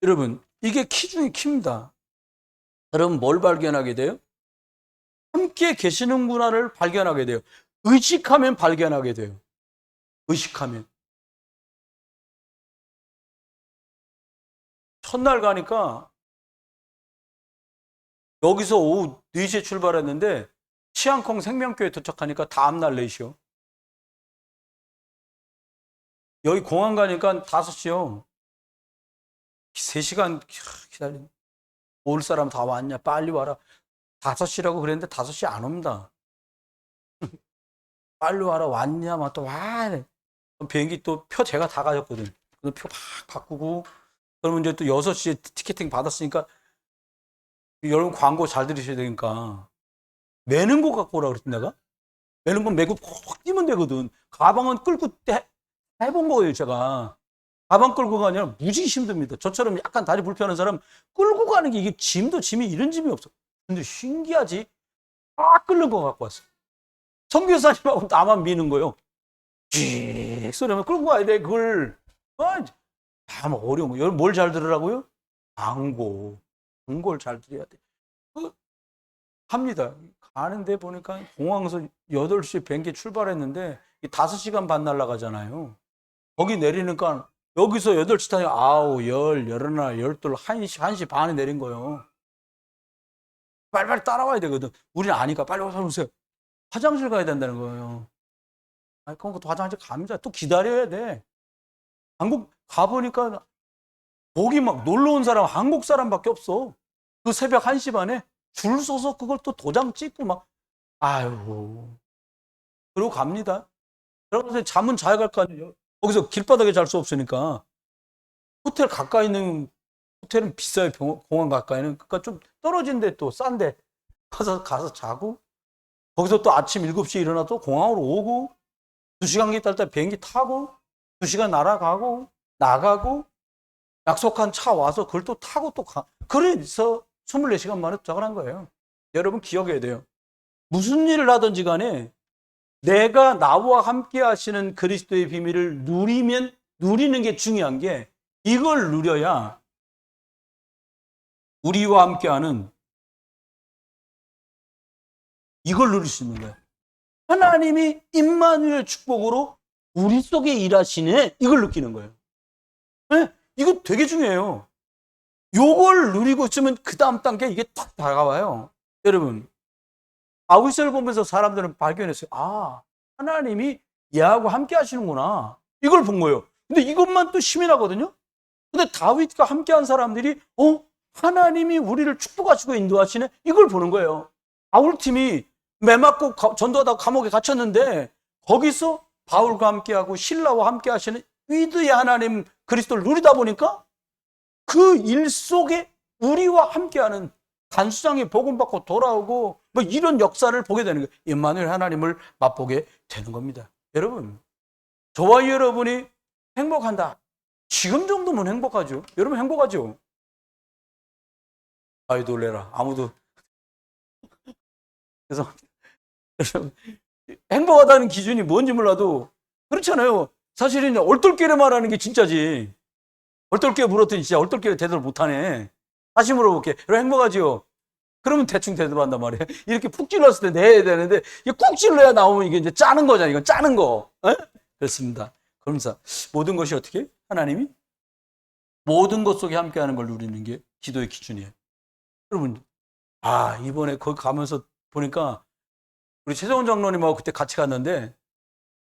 여러분, 이게 키 중에 키입니다. 여러분, 뭘 발견하게 돼요? 함께 계시는구나를 발견하게 돼요. 의식하면 발견하게 돼요. 의식하면. 첫날 가니까 여기서 오후 4시에 출발했는데 치앙콩 생명교회 도착하니까 다음날 4시요. 여기 공항 가니까 5시요. 3시간 기다리는. 올 사람 다 왔냐? 빨리 와라. 5시라고 그랬는데 5시 안 옵니다. 빨리 와라. 왔냐? 막 또 와. 비행기 또 표 제가 다 가졌거든. 표 막 바꾸고. 그러면 이제 또 6시에 티켓팅 받았으니까 여러분 광고 잘 들으셔야 되니까 매는 거 갖고 오라 그랬지 내가. 매는 건 메고 콕 뛰면 되거든. 가방은 끌고 해본 거예요 제가. 가방 끌고 가냐 무지개 힘듭니다. 저처럼 약간 다리 불편한 사람 끌고 가는 게 이게 짐도 짐이 이런 짐이 없어. 근데 신기하지? 딱 끓는 거 갖고 왔어. 선교사님하고 나만 미는 거요. 쥐 소리면 끌고 가야 돼 그걸. 다 어려운 거. 뭘 잘 들으라고요? 광고를 잘 들어야 돼. 합니다. 가는데 보니까 공항에서 8시 비행기 출발했는데 5시간 반 날아가잖아요. 거기 내리니까 여기서 8시 타니 9, 10, 11, 12, 1시 반에 내린 거예요. 빨리빨리 따라와야 되거든. 우리는 아니까 빨리 와서 오세요. 화장실 가야 된다는 거예요. 그럼 또 화장실 갑니다. 또 기다려야 돼. 한국 가보니까 거기 막 놀러 온 사람 한국 사람밖에 없어. 그 새벽 1시 반에 줄 서서 그걸 또 도장 찍고 막 아유. 그러고 갑니다. 그러면서 잠은 잘 갈 거 아니에요. 거기서 길바닥에 잘 수 없으니까 호텔 가까이 있는 호텔은 비싸요. 공항 가까이는. 그러니까 좀 떨어진 데 또 싼데 가서 자고 거기서 또 아침 7시에 일어나 또 공항으로 오고 2시간 기다릴 때 비행기 타고 2시간 날아가고 나가고 약속한 차 와서 그걸 또 타고 또 가. 그래서 24시간 만에 도착을 한 거예요. 여러분 기억해야 돼요. 무슨 일을 하든지 간에 내가 나와 함께 하시는 그리스도의 비밀을 누리는 게 중요한 게 이걸 누려야 우리와 함께하는 이걸 누릴 수 있는 거예요. 하나님이 임마누엘 축복으로 우리 속에 일하시네 이걸 느끼는 거예요. 네? 이거 되게 중요해요. 요걸 누리고 있으면 그 다음 단계 이게 딱 다가와요. 여러분 아우디스를 보면서 사람들은 발견했어요. 아 하나님이 얘하고 함께 하시는구나. 이걸 본 거예요. 근데 이것만 또 시민하거든요. 근데 다윗과 함께한 사람들이 하나님이 우리를 축복하시고 인도하시네. 이걸 보는 거예요. 바울팀이 매 맞고 전도하다가 감옥에 갇혔는데 거기서 바울과 함께하고 신라와 함께 하시는 위드의 하나님 그리스도를 누리다 보니까 그 일 속에 우리와 함께하는 간수장이 복음받고 돌아오고 뭐 이런 역사를 보게 되는 거예요. 임마누엘 하나님을 맛보게 되는 겁니다. 여러분 저와 여러분이 행복한다. 지금 정도면 행복하죠. 여러분 행복하죠? 아이 놀래라. 아무도 그래서 행복하다는 기준이 뭔지 몰라도 그렇잖아요. 사실은 얼떨결에 말하는 게 진짜지. 얼떨결에 물었더니 진짜 얼떨결에 대답을 못하네. 다시 물어볼게. 여러분 행복하지요? 그러면 대충 대답한단 말이에요. 이렇게 푹 찔렀을 때 내야 되는데 이게 꾹 찔러야 나오면 이게 이제 짜는 거잖아요. 이건 짜는 거. 그렇습니다. 그러면서 모든 것이 어떻게? 하나님이 모든 것 속에 함께하는 걸 누리는 게 기도의 기준이에요. 여러분 이번에 거기 가면서 보니까 우리 최정원 장로님하고 그때 같이 갔는데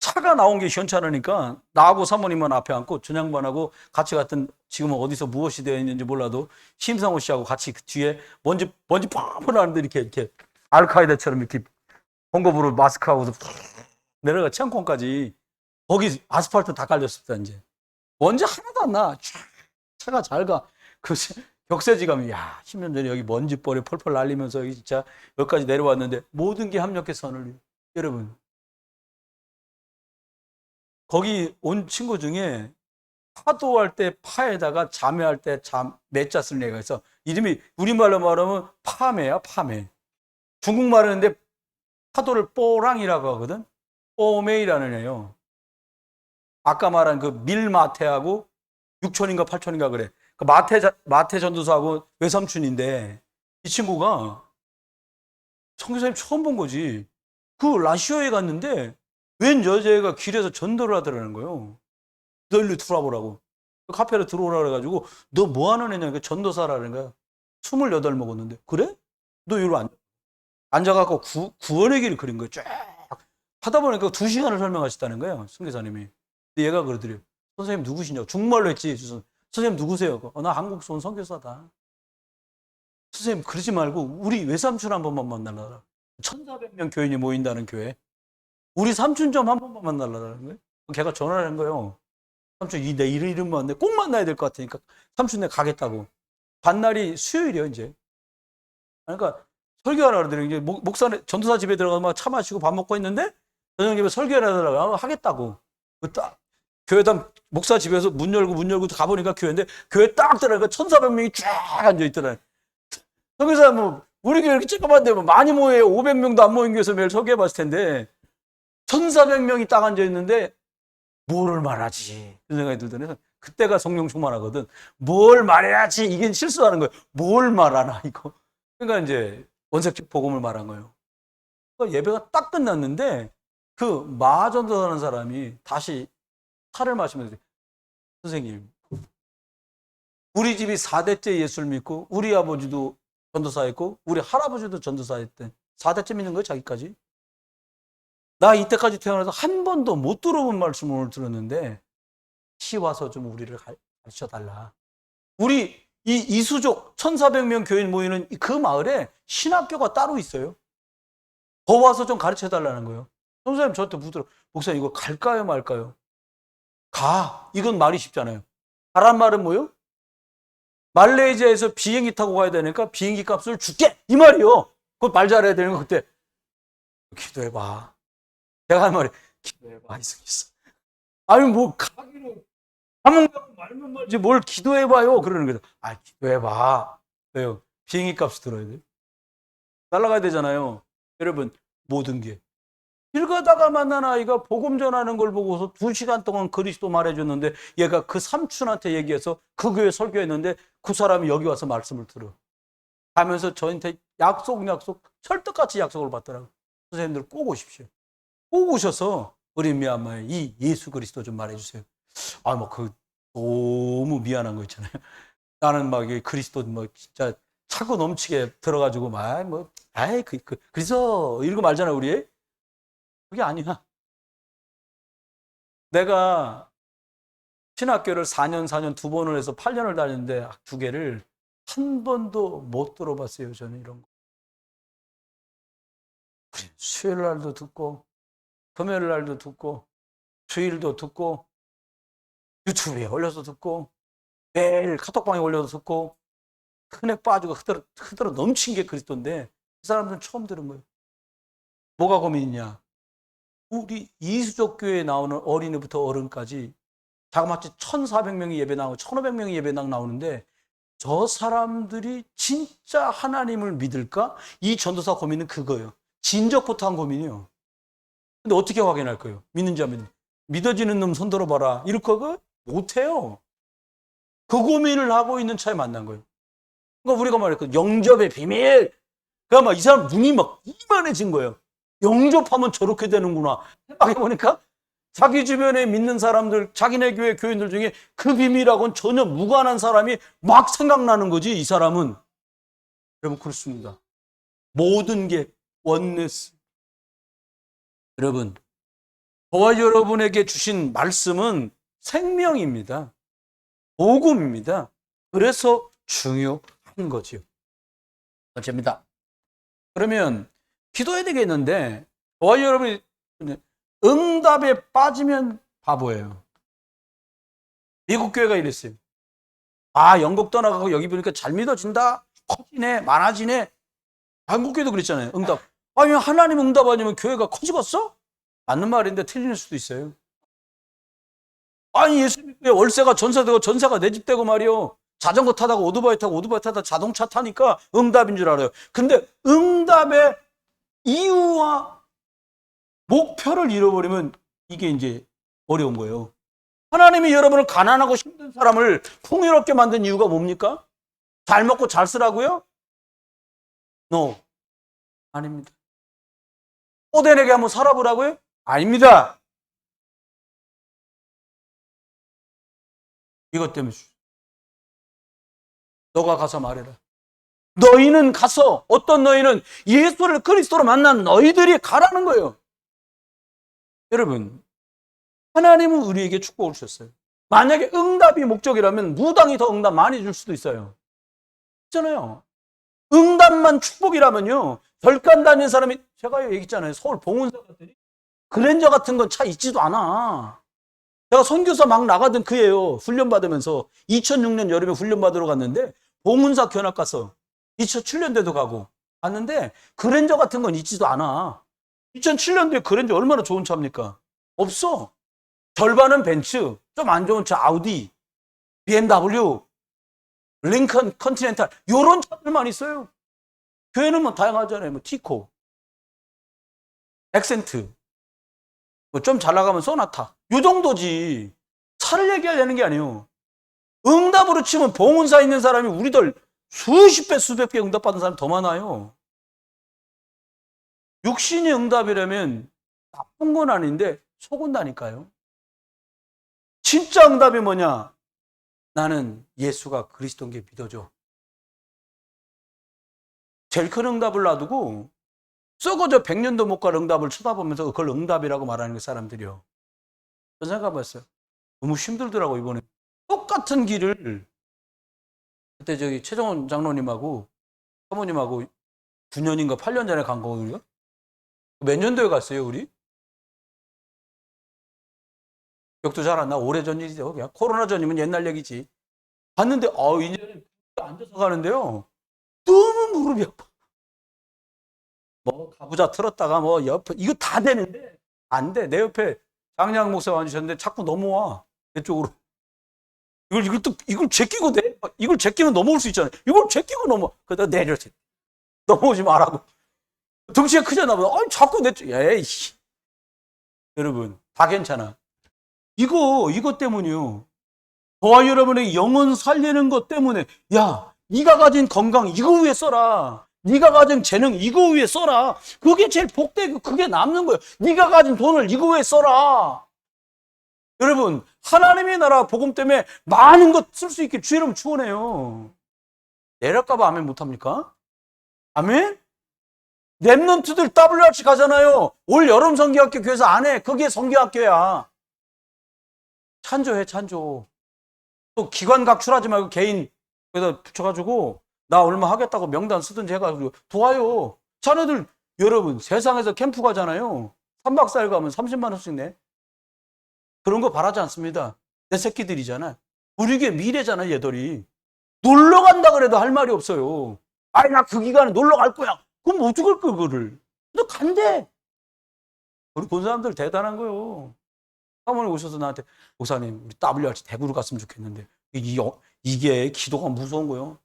차가 나온 게 시원찮으니까 나하고 사모님만 앞에 앉고 전양반하고 같이 갔던 지금은 어디서 무엇이 되어 있는지 몰라도 심상호 씨하고 같이 그 뒤에 먼지 팍팍 나는데 이렇게 알카이다처럼 이렇게 홍kop으로 마스크하고서 내려가 치앙콩까지 거기 아스팔트 다 깔렸습니다 이제. 먼지 하나도 안 나. 쫙 차가 잘 가. 그 격세지감이, 야, 10년 전에 여기 먼지벌이 펄펄 날리면서 여기 진짜 여기까지 내려왔는데 모든 게 합력해서 선을. 여러분, 거기 온 친구 중에 파도할 때 파에다가 자매할 때 매자 쓰는 애가 있어. 이름이 우리말로 말하면 파매야, 파매. 중국말은 근데 파도를 뽀랑이라고 하거든. 뽀메이라는 애요. 아까 말한 그 밀마태하고 6촌인가 8촌인가 그래. 그 마태 전도사하고 외삼촌인데 이 친구가 선교사님 처음 본 거지. 그 라시오에 갔는데 웬 여자애가 길에서 전도를 하더라는 거예요. 너 일로 들어와보라고. 카페로 들어오라 그래가지고 너 뭐 하는 애냐. 그 전도사라는 거야. 28 먹었는데. 그래? 너 이리로 앉아갖고 구원의 길을 그린 거예요. 쫙 하다 보니까 2시간을 설명하셨다는 거예요. 선교사님이. 근데 얘가 그러더래요. 선생님 누구시냐고. 중국말로 했지. 선생님 누구세요? 나 한국에서 온 선교사다. 선생님 그러지 말고 우리 외삼촌 한 번만 만나라. 1,400명 교인이 모인다는 교회. 우리 삼촌 좀 한 번만 만나라는 거예요. 걔가 전화를 한 거예요. 삼촌 내 이름 만네 꼭 만나야 될 것 같으니까 삼촌 내가 가겠다고. 반날이 수요일이에요 이제. 그러니까 설교하라 그러더니 이제 목사 전도사 집에 들어가서 막 차 마시고 밥 먹고 있는데 저녁에 설교를 하더라고요. 하겠다고. 딱 교회당 목사 집에서 문 열고 가보니까 교회인데 교회 딱 들어가니까 1,400명이 쫙 앉아 있더라. 설교사 뭐 우리 교회 이렇게 조그만데 뭐 많이 모여요. 500명도 안 모인 교회에서 매일 설교해 봤을 텐데 1,400명이 딱 앉아 있는데 뭐를 말하지? 그 생각이 들더니 그때가 성령 충만하거든. 뭘 말해야지? 이게 실수하는 거예요. 뭘 말하나 이거. 그러니까 이제 원색적 복음을 말한 거예요. 그러니까 예배가 딱 끝났는데 그 마전도라는 사람이 다시 차를 마시면서 선생님 우리 집이 4대째 예수를 믿고 우리 아버지도 전도사였고 우리 할아버지도 전도사였대. 4대째 믿는 거예요 자기까지. 나 이때까지 태어나서 한 번도 못 들어본 말씀을 오늘 들었는데 다시 와서 좀 우리를 가르쳐달라. 우리 이 이수족 1,400명 교인 모이는 그 마을에 신학교가 따로 있어요. 더 와서 좀 가르쳐달라는 거예요. 선생님 저한테 묻더라. 목사님 이거 갈까요 말까요? 가. 이건 말이 쉽잖아요. 가란 말은 뭐요? 말레이시아에서 비행기 타고 가야 되니까 비행기 값을 줄게 이 말이요. 그거 말 잘해야 되는 거 그때 기도해봐. 내가 할 말이 기도해봐 이승있어. 아니 뭐 가기로 가면 말면 말지 뭘 기도해봐요 그러는 거죠. 아 기도해봐. 왜요? 비행기 값을 들어야 돼. 날아가야 되잖아요. 여러분 모든 게 길 가다가 만난 아이가 복음 전하는 걸 보고서 2시간 동안 그리스도 말해줬는데 얘가 그 삼촌한테 얘기해서 그 교회 설교했는데 그 사람이 여기 와서 말씀을 들어. 가면서 저한테 약속 철떡같이 약속을 받더라고요. 선생님들 꼭 오십시오. 꼭 오셔서 우리 미얀마에 이 예수 그리스도 좀 말해주세요. 아, 뭐 그 너무 미안한 거 있잖아요. 나는 막 그리스도 뭐 진짜 차고 넘치게 들어가지고 막 뭐 아이 그래서 이러고 말잖아 우리. 그게 아니야. 내가 신학교를 4년 2번을 해서 8년을 다녔는데 2개를 한 번도 못 들어봤어요. 저는 이런 거. 수요일 날도 듣고 금요일 날도 듣고 주일도 듣고 유튜브에 올려서 듣고 매일 카톡방에 올려서 듣고 큰액 빠지고 흐드러 넘친 게 그리스도인데 그 사람들은 처음 들은 거예요. 뭐가 고민이냐? 우리 이수족 교회에 나오는 어린이부터 어른까지 자그마치 1,400명이 예배 나오고 1,500명이 예배 나오는데 저 사람들이 진짜 하나님을 믿을까? 이 전도사 고민은 그거예요. 진적부터 한 고민이요. 근데 어떻게 확인할 거예요? 믿는지 안 믿는지. 믿어지는 놈 손 들어봐라. 이럴 거가 못해요. 그 고민을 하고 있는 차에 만난 거예요. 그러니까 우리가 말했거든. 영접의 비밀. 그러니까 막 이 사람 눈이 막 이만해진 거예요. 영접하면 저렇게 되는구나. 생각해보니까 자기 주변에 믿는 사람들, 자기네 교회 교인들 중에 그 비밀하고는 전혀 무관한 사람이 막 생각나는 거지, 이 사람은. 여러분, 그렇습니다. 모든 게 원네스. 여러분, 저와 여러분에게 주신 말씀은 생명입니다. 복음입니다. 그래서 중요한 거지요. 어째입니다. 그러면 기도해야 되겠는데 저와 여러분이 응답에 빠지면 바보예요. 미국 교회가 이랬어요. 아, 영국 떠나가고 여기 보니까 잘 믿어진다. 커지네, 많아지네. 한국 교회도 그랬잖아요. 응답. 아니, 하나님 응답 아니면 교회가 커지겠어? 맞는 말인데 틀릴 수도 있어요. 아니, 예수 믿고 월세가 전세되고 전세가 내 집 되고 말이요. 자전거 타다가 오토바이 타고 오토바이 타다가 자동차 타니까 응답인 줄 알아요. 근데 응답의 이유와 목표를 잃어버리면 이게 이제 어려운 거예요. 하나님이 여러분을 가난하고 힘든 사람을 풍요롭게 만든 이유가 뭡니까? 잘 먹고 잘 쓰라고요? No. 아닙니다. 오대내게 한번 살아보라고요? 아닙니다. 이것 때문에 너가 가서 말해라. 너희는 가서, 어떤 너희는 예수를 그리스도로 만난 너희들이 가라는 거예요. 여러분, 하나님은 우리에게 축복을 주셨어요. 만약에 응답이 목적이라면 무당이 더 응답 많이 줄 수도 있어요. 있잖아요. 응답만 축복이라면요, 절간 다니는 사람이, 제가 얘기했잖아요. 서울 봉은사 같더니 그랜저 같은 건 차 있지도 않아. 제가 선교사 막 나가던 그예요. 훈련 받으면서 2006년 여름에 훈련 받으러 갔는데 봉은사 견학 가서 2007년도에도 가고 갔는데 그랜저 같은 건 있지도 않아. 2007년도에 그랜저 얼마나 좋은 차입니까? 없어. 절반은 벤츠, 좀 안 좋은 차 아우디, BMW, 링컨, 컨티넨탈 이런 차들만 있어요. 교회는 뭐 다양하잖아요. 뭐 티코, 액센트, 뭐 좀 잘 나가면 소나타, 요 정도지. 차를 얘기하려는 게 아니에요. 응답으로 치면 봉은사 있는 사람이 우리들 수십 배, 수백 배 응답받은 사람이 더 많아요. 육신이 응답이라면 나쁜 건 아닌데 속은다니까요. 진짜 응답이 뭐냐? 나는 예수가 그리스도인 게 믿어져. 제일 큰 응답을 놔두고 썩어져 100년도 못 갈 응답을 쳐다보면서 그걸 응답이라고 말하는 게 사람들이요. 전 생각해봤어요. 너무 힘들더라고. 이번에 똑같은 길을 그때 저기 최정원 장로님하고 사모님하고 9년인가 8년 전에 간 거거든요. 몇 년도에 갔어요 우리? 기억도 잘 안 나. 오래전 일이죠. 그냥 코로나 전이면 옛날 얘기지. 갔는데 이제는 앉아서 가는데요, 너무 무릎이 아파. 뭐 가부좌 틀었다가 뭐 옆에 이거 다 되는데 안 돼. 내 옆에 장량 목사가 앉으셨는데 자꾸 넘어와 내 쪽으로. 이걸 제끼고 이걸 제끼면 넘어올 수 있잖아요. 이걸 제끼고 그러다 내려지. 넘어오지 말라고. 덩치가 크잖아. 자꾸 에이. 여러분, 다 괜찮아. 이것 때문이요. 저와 여러분의 영혼 살리는 것 때문에, 야, 네가 가진 건강 이거 위에 써라. 네가 가진 재능 이거 위에 써라. 그게 제일 복되고 그게 남는 거예요. 네가 가진 돈을 이거 위에 써라. 여러분, 하나님의 나라 복음 때문에 많은 것 쓸 수 있게 주 여러분 축원해요. 내릴까봐 아멘 못합니까? 아멘? 랩런트들 WRC 가잖아요. 올 여름 성교학교 교회에서 안 해. 그게 성교학교야. 찬조해, 찬조. 또 기관 각출하지 말고 개인 거기다 붙여가지고 나 얼마 하겠다고 명단 쓰든지 해가지고 도와요. 자네들 여러분 세상에서 캠프 가잖아요. 3박 4일 가면 30만 원씩 내. 그런 거 바라지 않습니다. 내 새끼들이잖아. 우리 교회 미래잖아. 얘들이 놀러 간다 그래도 할 말이 없어요. 아니 나 그 기간에 놀러 갈 거야. 그럼 어떡할 거야 그거를. 너 간대. 우리 본 사람들 대단한 거요. 사모님 오셔서 나한테 목사님 우리 WRC 대구로 갔으면 좋겠는데 이게 기도가 무서운 거요.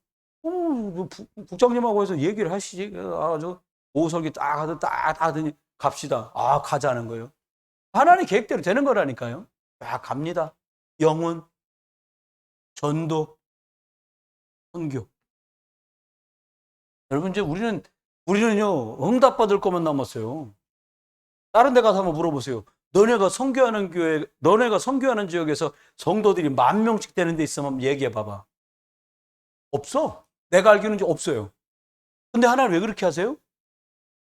국장님하고 해서 얘기를 하시지. 저 오후 설교 딱 하더니 갑시다. 가자는 거예요. 하나님 계획대로 되는 거라니까요. 갑니다. 영혼, 전도, 선교. 여러분 이제 우리는요 응답받을 것만 남았어요. 다른 데 가서 한번 물어보세요. 너네가 선교하는 지역에서 성도들이 10,000명씩 되는 데 있으면 얘기해 봐봐. 없어. 내가 알기로는 없어요. 근데 하나님 왜 그렇게 하세요?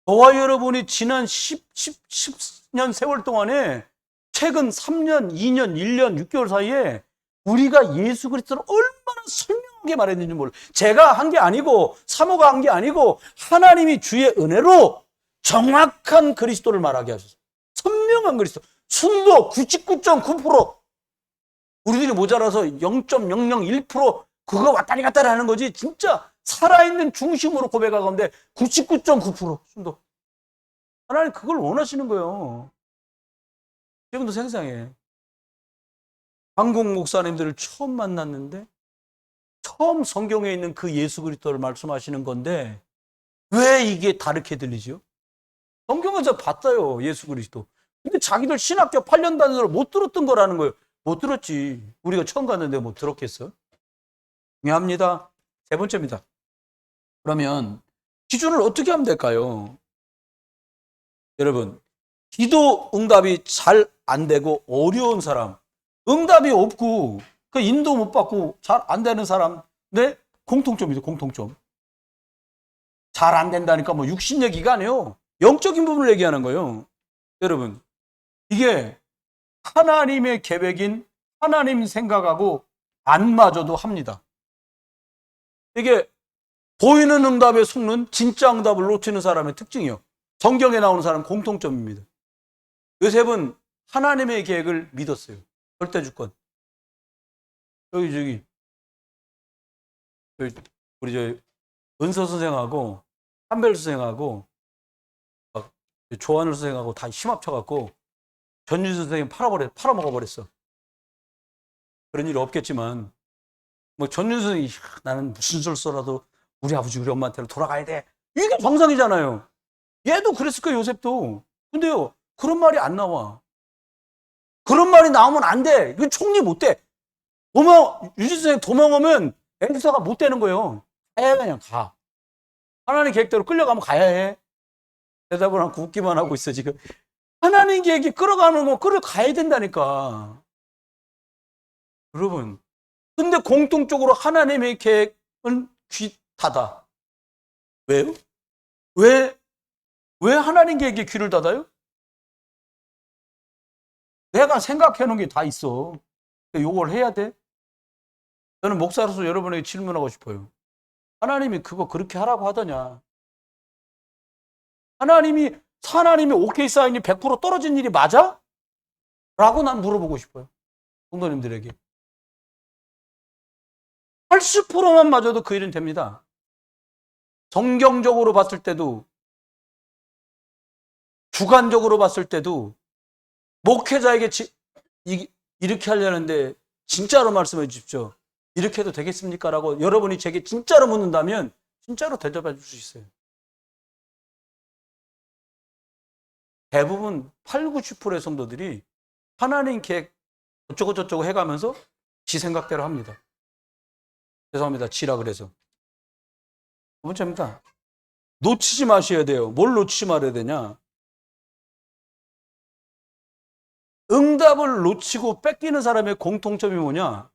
저와 여러분이 지난 10년 세월 동안에 최근 3년, 2년, 1년, 6개월 사이에 우리가 예수 그리스도를 얼마나 설명하게 말했는지 몰라요. 제가 한 게 아니고 사모가 한 게 아니고 하나님이 주의 은혜로 정확한 그리스도를 말하게 하셨어요. 선명한 그리스도. 순도 99.9%. 우리들이 모자라서 0.001% 그거 왔다리 갔다리 하는 거지. 진짜 살아있는 중심으로 고백하건대 99.9% 순도. 하나님 그걸 원하시는 거예요. 지금도 생생해. 한국 목사님들을 처음 만났는데 처음 성경에 있는 그 예수 그리스도를 말씀하시는 건데 왜 이게 다르게 들리죠? 성경에서 봤어요, 예수 그리스도. 근데 자기들 신학교 8년 다니느라 못 들었던 거라는 거예요. 못 들었지. 우리가 처음 갔는데 못 들었겠어? 중요합니다. 세 번째입니다. 그러면 기준을 어떻게 하면 될까요? 여러분, 기도 응답이 잘 안 되고 어려운 사람, 응답이 없고 그 인도 못 받고 잘 안 되는 사람, 네? 공통점이죠, 공통점. 잘 안 된다니까 뭐 육신 얘기가 아니에요. 영적인 부분을 얘기하는 거예요. 여러분, 이게 하나님의 계획인 하나님 생각하고 안 맞아도 합니다. 이게 보이는 응답에 속는 진짜 응답을 놓치는 사람의 특징이요. 성경에 나오는 사람 공통점입니다. 요셉은 하나님의 계획을 믿었어요. 절대 주권. 저기 우리 은서 선생하고 한별 선생하고 조한울 선생하고 다 힘 합쳐갖고 전윤 선생님 팔아먹어버렸어. 그런 일이 없겠지만 뭐 전윤 선생이 나는 무슨 소리 써라도 우리 아버지 우리 엄마한테는 돌아가야 돼. 이게 정상이잖아요. 얘도 그랬을 거예요, 요셉도. 근데요, 그런 말이 안 나와. 그런 말이 나오면 안 돼. 이건 총리 못 돼. 유진 선생 도망오면 엘사가 못 되는 거예요. 그냥 가. 하나님 계획대로 끌려가면 가야 해. 대답을 하고 웃기만 하고 있어, 지금. 하나님 계획이 끌어가는 거 끌어가야 된다니까. 여러분. 근데 공통적으로 하나님의 계획은 귀 닫아. 왜요? 왜 하나님 계획에 귀를 닫아요? 내가 생각해 놓은 게 다 있어. 요걸 해야 돼? 저는 목사로서 여러분에게 질문하고 싶어요. 하나님이 그거 그렇게 하라고 하더냐? 하나님이 오케이 사인이 100% 떨어진 일이 맞아? 라고 난 물어보고 싶어요. 성도님들에게. 80%만 맞아도 그 일은 됩니다. 성경적으로 봤을 때도, 주관적으로 봤을 때도, 목회자에게 이렇게 하려는데 진짜로 말씀해 주십시오. 이렇게 해도 되겠습니까? 라고 여러분이 제게 진짜로 묻는다면 진짜로 대답해 줄 수 있어요. 대부분 80-90%의 성도들이 하나님 계획 어쩌고저쩌고 해가면서 지 생각대로 합니다. 죄송합니다. 지라 그래서. 두 번째입니다. 놓치지 마셔야 돼요. 뭘 놓치지 말아야 되냐? 응답을 놓치고 뺏기는 사람의 공통점이 뭐냐?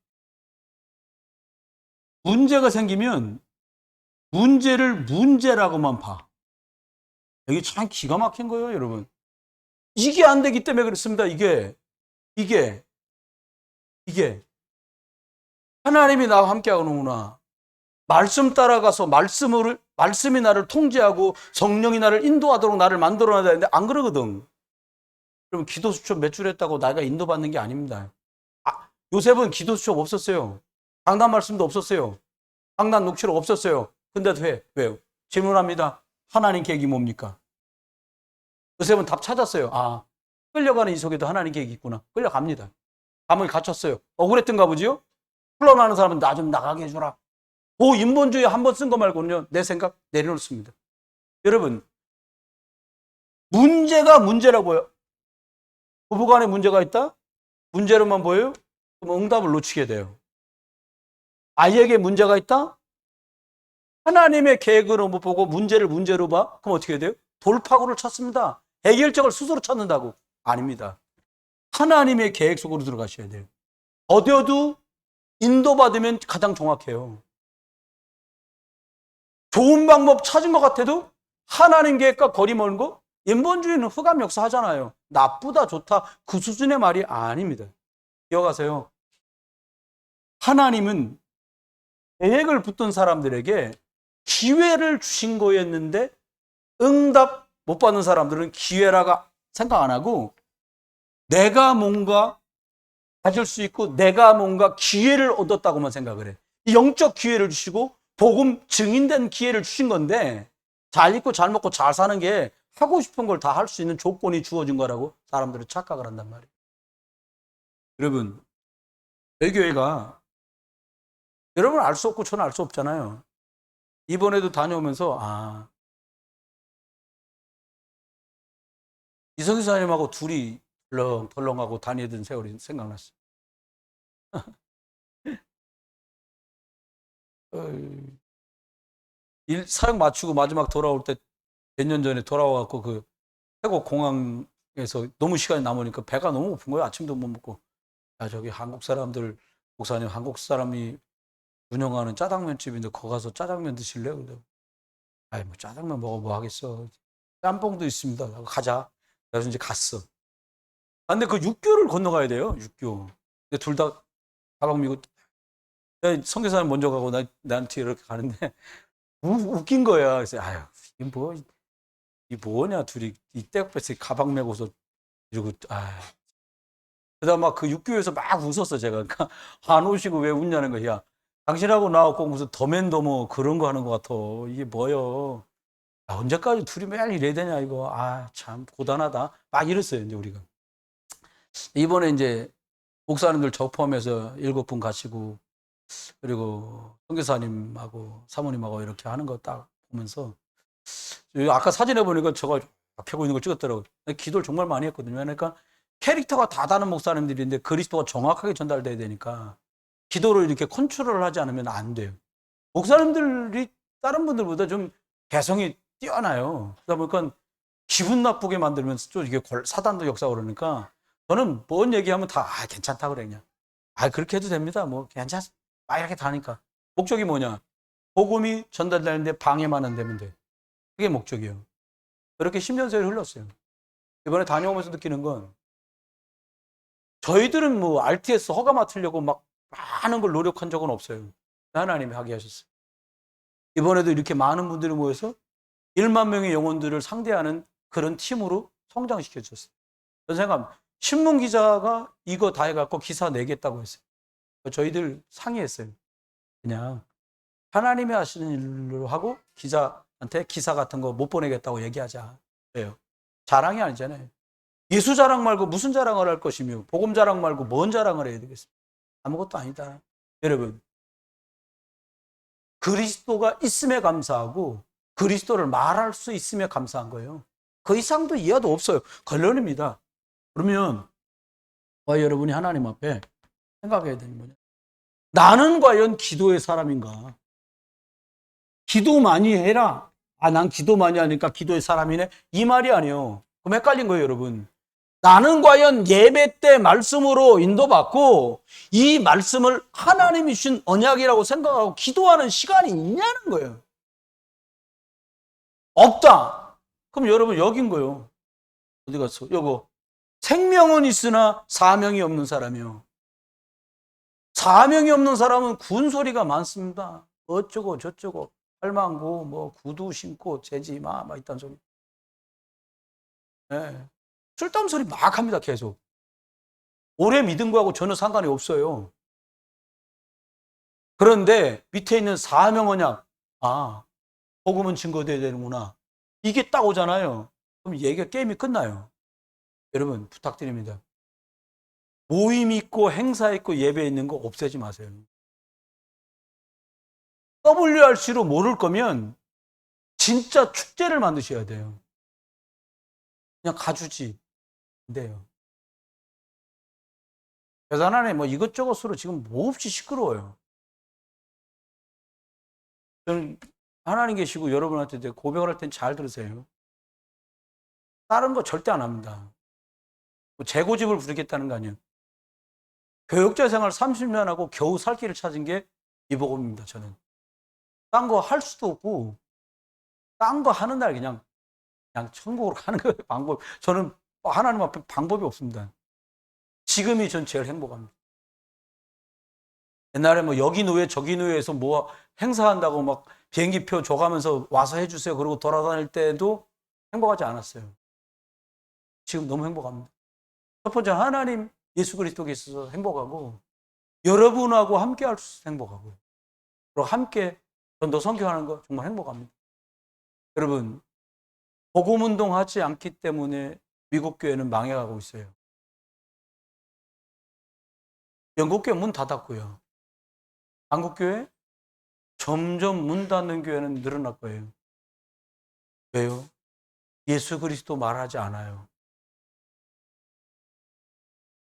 문제가 생기면 문제를 문제라고만 봐. 이게 참 기가 막힌 거예요, 여러분. 이게 안 되기 때문에 그렇습니다. 이게 하나님이 나와 함께 하는구나. 말씀 따라가서 말씀이 나를 통제하고 성령이 나를 인도하도록 나를 만들어놔야 되는데 안 그러거든. 그러면 기도 수첩 몇 줄 했다고 나가 인도받는 게 아닙니다. 요셉은 기도 수첩 없었어요. 강단 말씀도 없었어요. 강단 녹취록 없었어요. 근데도 왜요? 질문합니다. 하나님 계획이 뭡니까? 요셉은 답 찾았어요. 끌려가는 이 속에도 하나님 계획이 있구나. 끌려갑니다. 감옥에 갇혔어요. 억울했던가 보지요? 흘러나는 사람은 나 좀 나가게 해줘라. 인본주의 한 번 쓴 거 말고는요, 내 생각 내려놓습니다. 여러분, 문제가 문제라고 보여. 부부간에 문제가 있다? 문제로만 보여요? 그럼 응답을 놓치게 돼요. 아이에게 문제가 있다? 하나님의 계획으로 못 보고 문제를 문제로 봐? 그럼 어떻게 돼요? 돌파구를 찾습니다. 해결책을 스스로 찾는다고? 아닙니다. 하나님의 계획 속으로 들어가셔야 돼요. 어디어도 인도받으면 가장 정확해요. 좋은 방법 찾은 것 같아도 하나님 계획과 거리 먼 거? 인본주의는 흑암 역사 하잖아요. 나쁘다 좋다 그 수준의 말이 아닙니다. 기억하세요. 하나님은 계획을 붙든 사람들에게 기회를 주신 거였는데 응답 못 받는 사람들은 기회라고 생각 안 하고 내가 뭔가 가질 수 있고 내가 뭔가 기회를 얻었다고만 생각을 해. 영적 기회를 주시고 복음 증인된 기회를 주신 건데 잘 입고 잘 먹고 잘 사는 게 하고 싶은 걸 다 할 수 있는 조건이 주어진 거라고 사람들은 착각을 한단 말이에요. 여러분, 저희 교회가 여러분 알 수 없고 저는 알 수 없잖아요. 이번에도 다녀오면서 이성희 사님하고 둘이 덜렁덜렁하고 다니던 세월이 생각났어요. 사역 마치고 마지막 돌아올 때 몇 년 전에 돌아와갖고 그 태국 공항에서 너무 시간이 남으니까 배가 너무 고픈 거예요. 아침도 못 먹고. 저기 한국 사람들, 목사님 한국 사람이 운영하는 짜장면 집인데 거기 가서 짜장면 드실래요? 그래서 뭐 짜장면 먹어 뭐 하겠어. 짬뽕도 있습니다. 가자. 그래서 이제 갔어. 근데 그 육교를 건너가야 돼요. 육교. 근데 둘 다 가방 미고 선교사님 먼저 가고 나한테 이렇게 가는데 웃긴 거야. 그래서 이게 뭐냐 둘이 이 떼국볕에 가방 메고서 이러고 그러다 막 그 육교에서 막 웃었어 제가. 그러니까 안 오시고 왜 웃냐는 거야. 당신하고 나하고 무슨 더맨더머 그런 거 하는 것 같아. 이게 뭐요? 언제까지 둘이 매일 이래야 되냐 이거. 참 고단하다. 막 이랬어요 이제 우리가. 이번에 이제 목사님들 저 포함해서 7분 가시고 그리고 선교사님하고 사모님하고 이렇게 하는 거 딱 보면서 아까 사진에 보니까 저거 펴고 있는 걸 찍었더라고요. 기도를 정말 많이 했거든요. 그러니까 캐릭터가 다 다른 목사님들인데 그리스도가 정확하게 전달돼야 되니까 기도를 이렇게 컨트롤을 하지 않으면 안 돼요. 목사님들이 다른 분들보다 좀 개성이 뛰어나요. 그러다 보니까 기분 나쁘게 만들면서 또 이게 사단도 역사가 그러니까 저는 뭔 얘기하면 다 괜찮다 그래 그냥. 그렇게 해도 됩니다. 뭐 괜찮아. 이렇게 다니까. 목적이 뭐냐? 복음이 전달되는데 방해만 안 되면 돼. 그게 목적이에요. 그렇게 10년 세월이 흘렀어요. 이번에 다녀오면서 느끼는 건 저희들은 뭐 RTS 허가 맡으려고 막 많은 걸 노력한 적은 없어요. 하나님이 하게 하셨어요. 이번에도 이렇게 많은 분들이 모여서 1만 명의 영혼들을 상대하는 그런 팀으로 성장시켜 주셨어요. 저는 생각합니다. 신문 기자가 이거 다 해갖고 기사 내겠다고 했어요. 저희들 상의했어요. 그냥 하나님이 하시는 일로 하고 기자한테 기사 같은 거 못 보내겠다고 얘기하자. 그래요. 자랑이 아니잖아요. 예수 자랑 말고 무슨 자랑을 할 것이며 복음 자랑 말고 뭔 자랑을 해야 되겠습니까? 아무것도 아니다. 여러분, 그리스도가 있음에 감사하고 그리스도를 말할 수 있음에 감사한 거예요. 그 이상도 이하도 없어요. 결론입니다. 그러면 여러분이 하나님 앞에 생각해야 되는 거냐? 나는 과연 기도의 사람인가? 기도 많이 해라. 난 기도 많이 하니까 기도의 사람이네. 이 말이 아니에요. 그럼 헷갈린 거예요, 여러분. 나는 과연 예배 때 말씀으로 인도받고 이 말씀을 하나님이 주신 언약이라고 생각하고 기도하는 시간이 있냐는 거예요. 없다. 그럼 여러분 여긴 거예요. 어디 갔어? 요거. 생명은 있으나 사명이 없는 사람이요. 사명이 없는 사람은 군소리가 많습니다. 어쩌고 저쩌고 할망구 뭐 구두 신고 재지 막 있단 소리. 네. 쓸데없는 소리 막 합니다. 계속. 오래 믿은 거하고 전혀 상관이 없어요. 그런데 밑에 있는 사명 언약, 복음은 증거돼야 되는구나. 이게 딱 오잖아요. 그럼 얘기가 게임이 끝나요. 여러분 부탁드립니다. 모임 있고 행사 있고 예배 있는 거 없애지 마세요. WRC로 모를 거면 진짜 축제를 만드셔야 돼요. 그냥 가주지. 안 돼요. 대단하네. 뭐 이것저것으로 지금 몹시 시끄러워요. 저는 하나님 계시고 여러분한테 고백을 할 땐 잘 들으세요. 다른 거 절대 안 합니다. 뭐 재고집을 부리겠다는 거 아니에요. 교육자 생활 30년 하고 겨우 살 길을 찾은 게 이 복음입니다. 저는. 딴 거 할 수도 없고 딴 거 하는 날 그냥 천국으로 가는 거예요. 방법. 저는 하나님 앞에 방법이 없습니다. 지금이 전 제일 행복합니다. 옛날에 뭐 여기 노예 저기 노예에서 뭐 행사한다고 막 비행기표 줘가면서 와서 해주세요. 그러고 돌아다닐 때도 행복하지 않았어요. 지금 너무 행복합니다. 첫 번째 하나님 예수 그리스도께 있어서 행복하고 여러분하고 함께 할 수 있어서 행복하고 그리고 함께 전도 선교하는 거 정말 행복합니다. 여러분, 복음 운동하지 않기 때문에 미국 교회는 망해가고 있어요. 영국 교회 문 닫았고요. 한국 교회 점점 문 닫는 교회는 늘어날 거예요. 왜요? 예수 그리스도 말하지 않아요.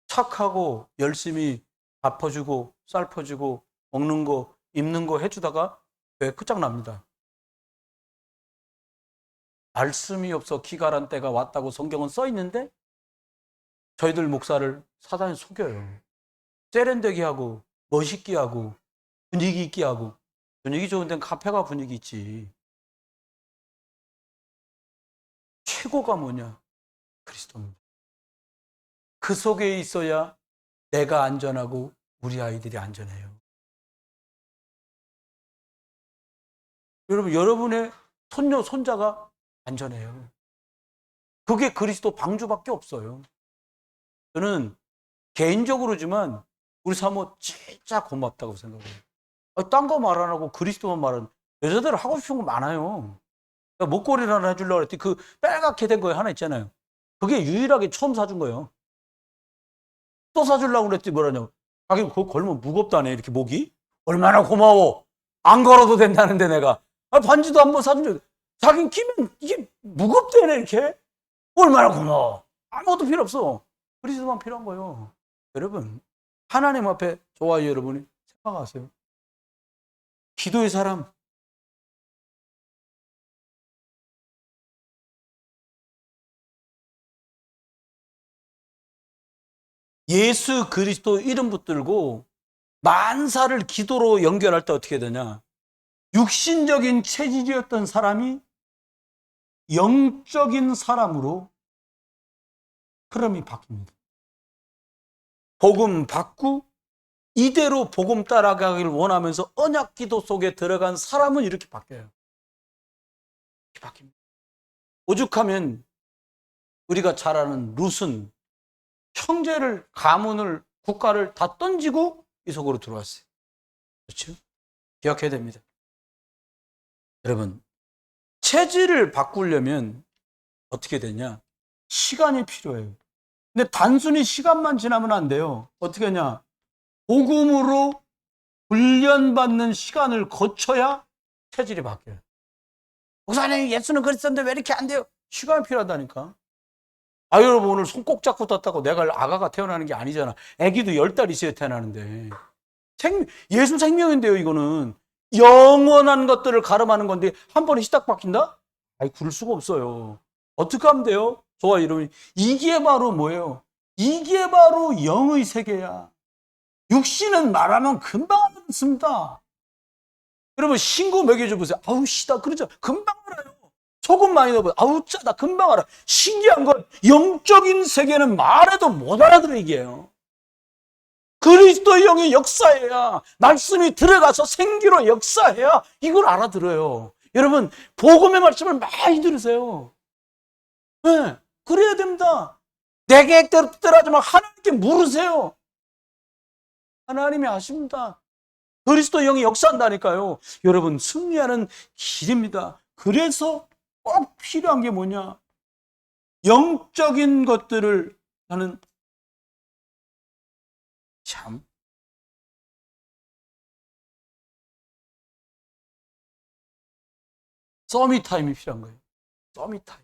착하고 열심히 밥 퍼주고 쌀 퍼주고 먹는 거 입는 거 해주다가 왜 끝장납니다. 말씀이 없어 기갈한 때가 왔다고 성경은 써 있는데 저희들 목사를 사단이 속여요. 세련되게 하고 멋있게 하고 분위기 있게 하고. 분위기 좋은 데는 카페가 분위기 있지. 최고가 뭐냐? 그리스도입니다. 그 속에 있어야 내가 안전하고 우리 아이들이 안전해요. 여러분, 여러분의 손녀, 손자가 안전해요. 그게 그리스도 방주밖에 없어요. 저는 개인적으로지만 우리 사모 진짜 고맙다고 생각해요. 딴 거 말 안 하고 그리스도만 말하는 여자들 하고 싶은 거 많아요. 그러니까 목걸이를 하나 해주려고 했더니 그 빨갛게 된 거에 하나 있잖아요. 그게 유일하게 처음 사준 거예요. 또 사주려고 그랬더니 뭐라냐고. 자기 그거 걸면 무겁다네, 이렇게 목이. 얼마나 고마워. 안 걸어도 된다는데 내가. 반지도 한번 사준 적. 자긴 끼면 이게 무겁대네, 이렇게. 얼마나 고마워. 아무것도 필요 없어. 그리스도만 필요한 거예요. 여러분, 하나님 앞에 저와 여러분이 생각하세요. 기도의 사람. 예수 그리스도 이름 붙들고 만사를 기도로 연결할 때 어떻게 되냐? 육신적인 체질이었던 사람이 영적인 사람으로 흐름이 바뀝니다. 복음 받고 이대로 복음 따라가기를 원하면서 언약 기도 속에 들어간 사람은 이렇게 바뀌어요. 이렇게 바뀝니다. 오죽하면 우리가 잘 아는 룻은 형제를, 가문을, 국가를 다 던지고 이 속으로 들어왔어요. 그렇죠? 기억해야 됩니다. 여러분, 체질을 바꾸려면 어떻게 되냐? 시간이 필요해요. 근데 단순히 시간만 지나면 안 돼요. 어떻게 하냐? 복음으로 훈련받는 시간을 거쳐야 체질이 바뀌어요. 목사님, 예수는 그리스도인데 왜 이렇게 안 돼요? 시간이 필요하다니까. 여러분, 오늘 손 꼭 잡고 떴다고 내가 아가가 태어나는 게 아니잖아. 아기도 10달 있어야 태어나는데. 예수 생명인데요, 이거는. 영원한 것들을 가름하는 건데 한 번에 시딱 바뀐다? 그럴 수가 없어요. 어떻게 하면 돼요? 저와 여러분이. 이게 바로 뭐예요? 이게 바로 영의 세계야. 육신은 말하면 금방 알아듣습니다. 여러분, 신고 먹여줘 보세요. 아우, 씨다. 그러죠. 금방 알아요. 소금 많이 넣어보세요. 아우, 짜다. 금방 알아. 신기한 건 영적인 세계는 말해도 못 알아들어, 이게요. 그리스도의 영의 역사해야, 말씀이 들어가서 생기로 역사해야 이걸 알아들어요. 여러분, 복음의 말씀을 많이 들으세요. 네, 그래야 됩니다. 내 계획대로 뜻대로하지만 하나님께 물으세요. 하나님이 아십니다. 그리스도 영이 역사한다니까요. 여러분, 승리하는 길입니다. 그래서 꼭 필요한 게 뭐냐? 영적인 것들을 하는, 참, 서밋 타임이 필요한 거예요. 서밋 타임.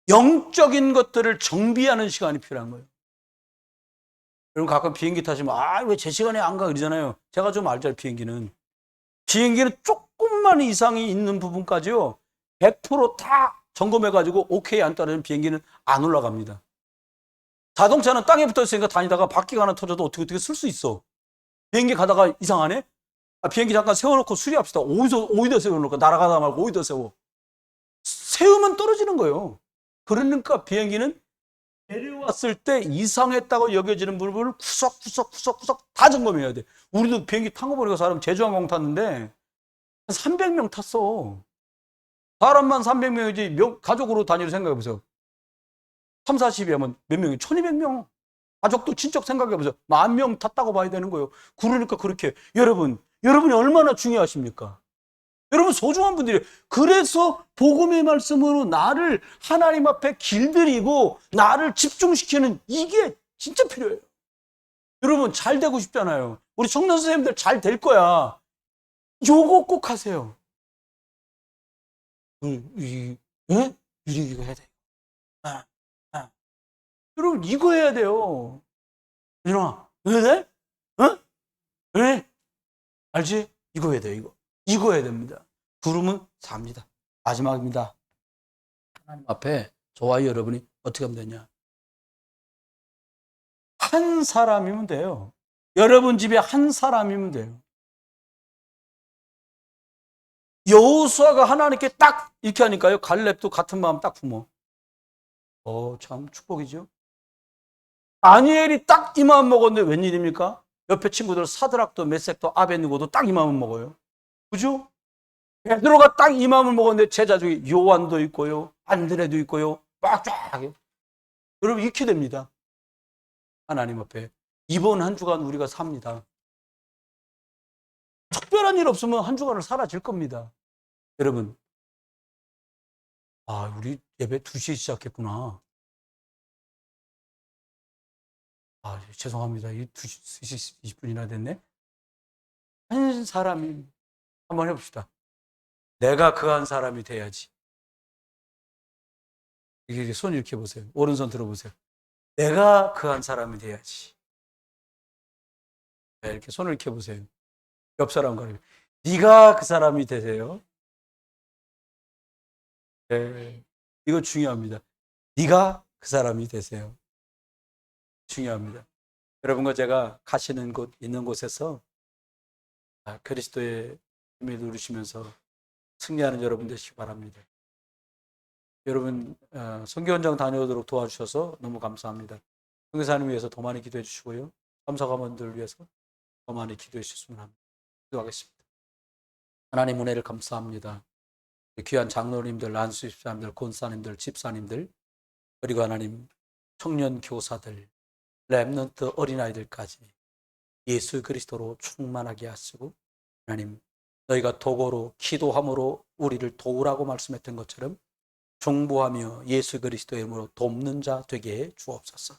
영적인 것들을 정비하는 시간이 필요한 거예요. 여러분, 가끔 비행기 타시면 왜 제 시간에 안 가? 그러잖아요. 제가 좀 알죠, 비행기는. 비행기는 조금만 이상이 있는 부분까지요, 100% 점검해가지고 오케이 안 따르는 비행기는 안 올라갑니다. 자동차는 땅에 붙어 있으니까 다니다가 바퀴가 하나 터져도 어떻게 쓸 수 있어. 비행기 가다가 이상하네? 비행기 잠깐 세워놓고 수리합시다. 어디다 세워놓을까? 날아가다 말고 어디다 세워. 세우면 떨어지는 거예요. 그러니까 비행기는 내려왔을 때 이상했다고 여겨지는 부분을 구석구석 다 점검해야 돼. 우리도 비행기 탄 거 보니까 사람 제주항공 탔는데 300명 탔어. 사람만 300명이지 가족으로 다니를 생각해보세요. 3, 40이면 몇 명이? 1200명. 가족도 친척 생각해 보세요. 10,000명 탔다고 봐야 되는 거예요. 그러니까 그렇게 여러분이 얼마나 중요하십니까? 여러분 소중한 분들이에요. 그래서 복음의 말씀으로 나를 하나님 앞에 길들이고 나를 집중시키는 이게 진짜 필요해요. 여러분 잘 되고 싶잖아요. 우리 청년 선생님들 잘 될 거야. 요거 꼭 하세요. 이거 해야 돼. 여러분 이거 해야 돼요. 윤아, 왜 돼? 어? 왜? 알지? 이거 해야 돼, 이거 해야 됩니다. 부르면 삽니다. 마지막입니다. 하나님 앞에 저와 여러분이 어떻게 하면 되냐? 한 사람이면 돼요. 여러분 집에 한 사람이면 돼요. 여호수아가 하나님께 딱 이렇게 하니까요. 갈렙도 같은 마음 딱 품어. 참 축복이죠. 다니엘이 딱 이 마음 먹었는데 웬일입니까? 옆에 친구들 사드락도 메섹도 아벤느고도 딱 이 마음을 먹어요. 그죠? 베드로가 딱 이 마음을 먹었는데 제자 중에 요한도 있고요. 안드레도 있고요. 쫙쫙. 여러분 이렇게 됩니다. 하나님 앞에. 이번 한 주간 우리가 삽니다. 특별한 일 없으면 한 주간을 사라질 겁니다. 여러분. 우리 예배 2시에 시작했구나. 죄송합니다. 2시 20분이나 됐네. 한 사람이 한번 해봅시다. 내가 그 한 사람이 돼야지. 이게 손 이렇게 보세요. 오른손 들어보세요. 내가 그 한 사람이 돼야지. 네, 이렇게 손을 이렇게 보세요. 옆 사람과 네가 그 사람이 되세요. 네, 이거 중요합니다. 네가 그 사람이 되세요. 중요합니다. 여러분과 제가 가시는 곳 있는 곳에서 그리스도의 힘을 누리시면서 승리하는 여러분 되시기 바랍니다. 여러분 선교 현장 다녀오도록 도와주셔서 너무 감사합니다. 선교사님 위해서 더 많이 기도해 주시고요. 감사가원들 위해서 더 많이 기도해 주셨으면 합니다. 기도하겠습니다. 하나님 은혜를 감사합니다. 귀한 장로님들, 안수 집사님들, 권사님들, 집사님들, 그리고 하나님 청년 교사들, 렘넌트 어린아이들까지 예수 그리스도로 충만하게 하시고, 하나님 너희가 도구로 기도함으로 우리를 도우라고 말씀했던 것처럼 중보하며 예수 그리스도의 이름으로 돕는 자 되게 해 주옵소서.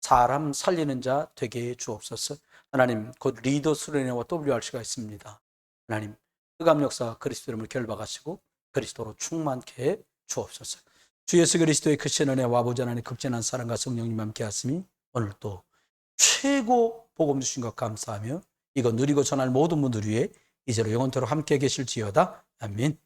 사람 살리는 자 되게 해 주옵소서. 하나님 곧 리더 수련회와 WRC가 있습니다. 하나님 흑암 역사 그리스도 이름을 결박하시고 그리스도로 충만케 해 주옵소서. 주 예수 그리스도의 크신 은혜와 아버지 하나님의 극진한 사랑과 성령님 함께 하심이 오늘 또 최고 복음 주신 것 감사하며 이거 누리고 전할 모든 분들 위해 이제로 영원토록 함께 계실지어다. 아멘.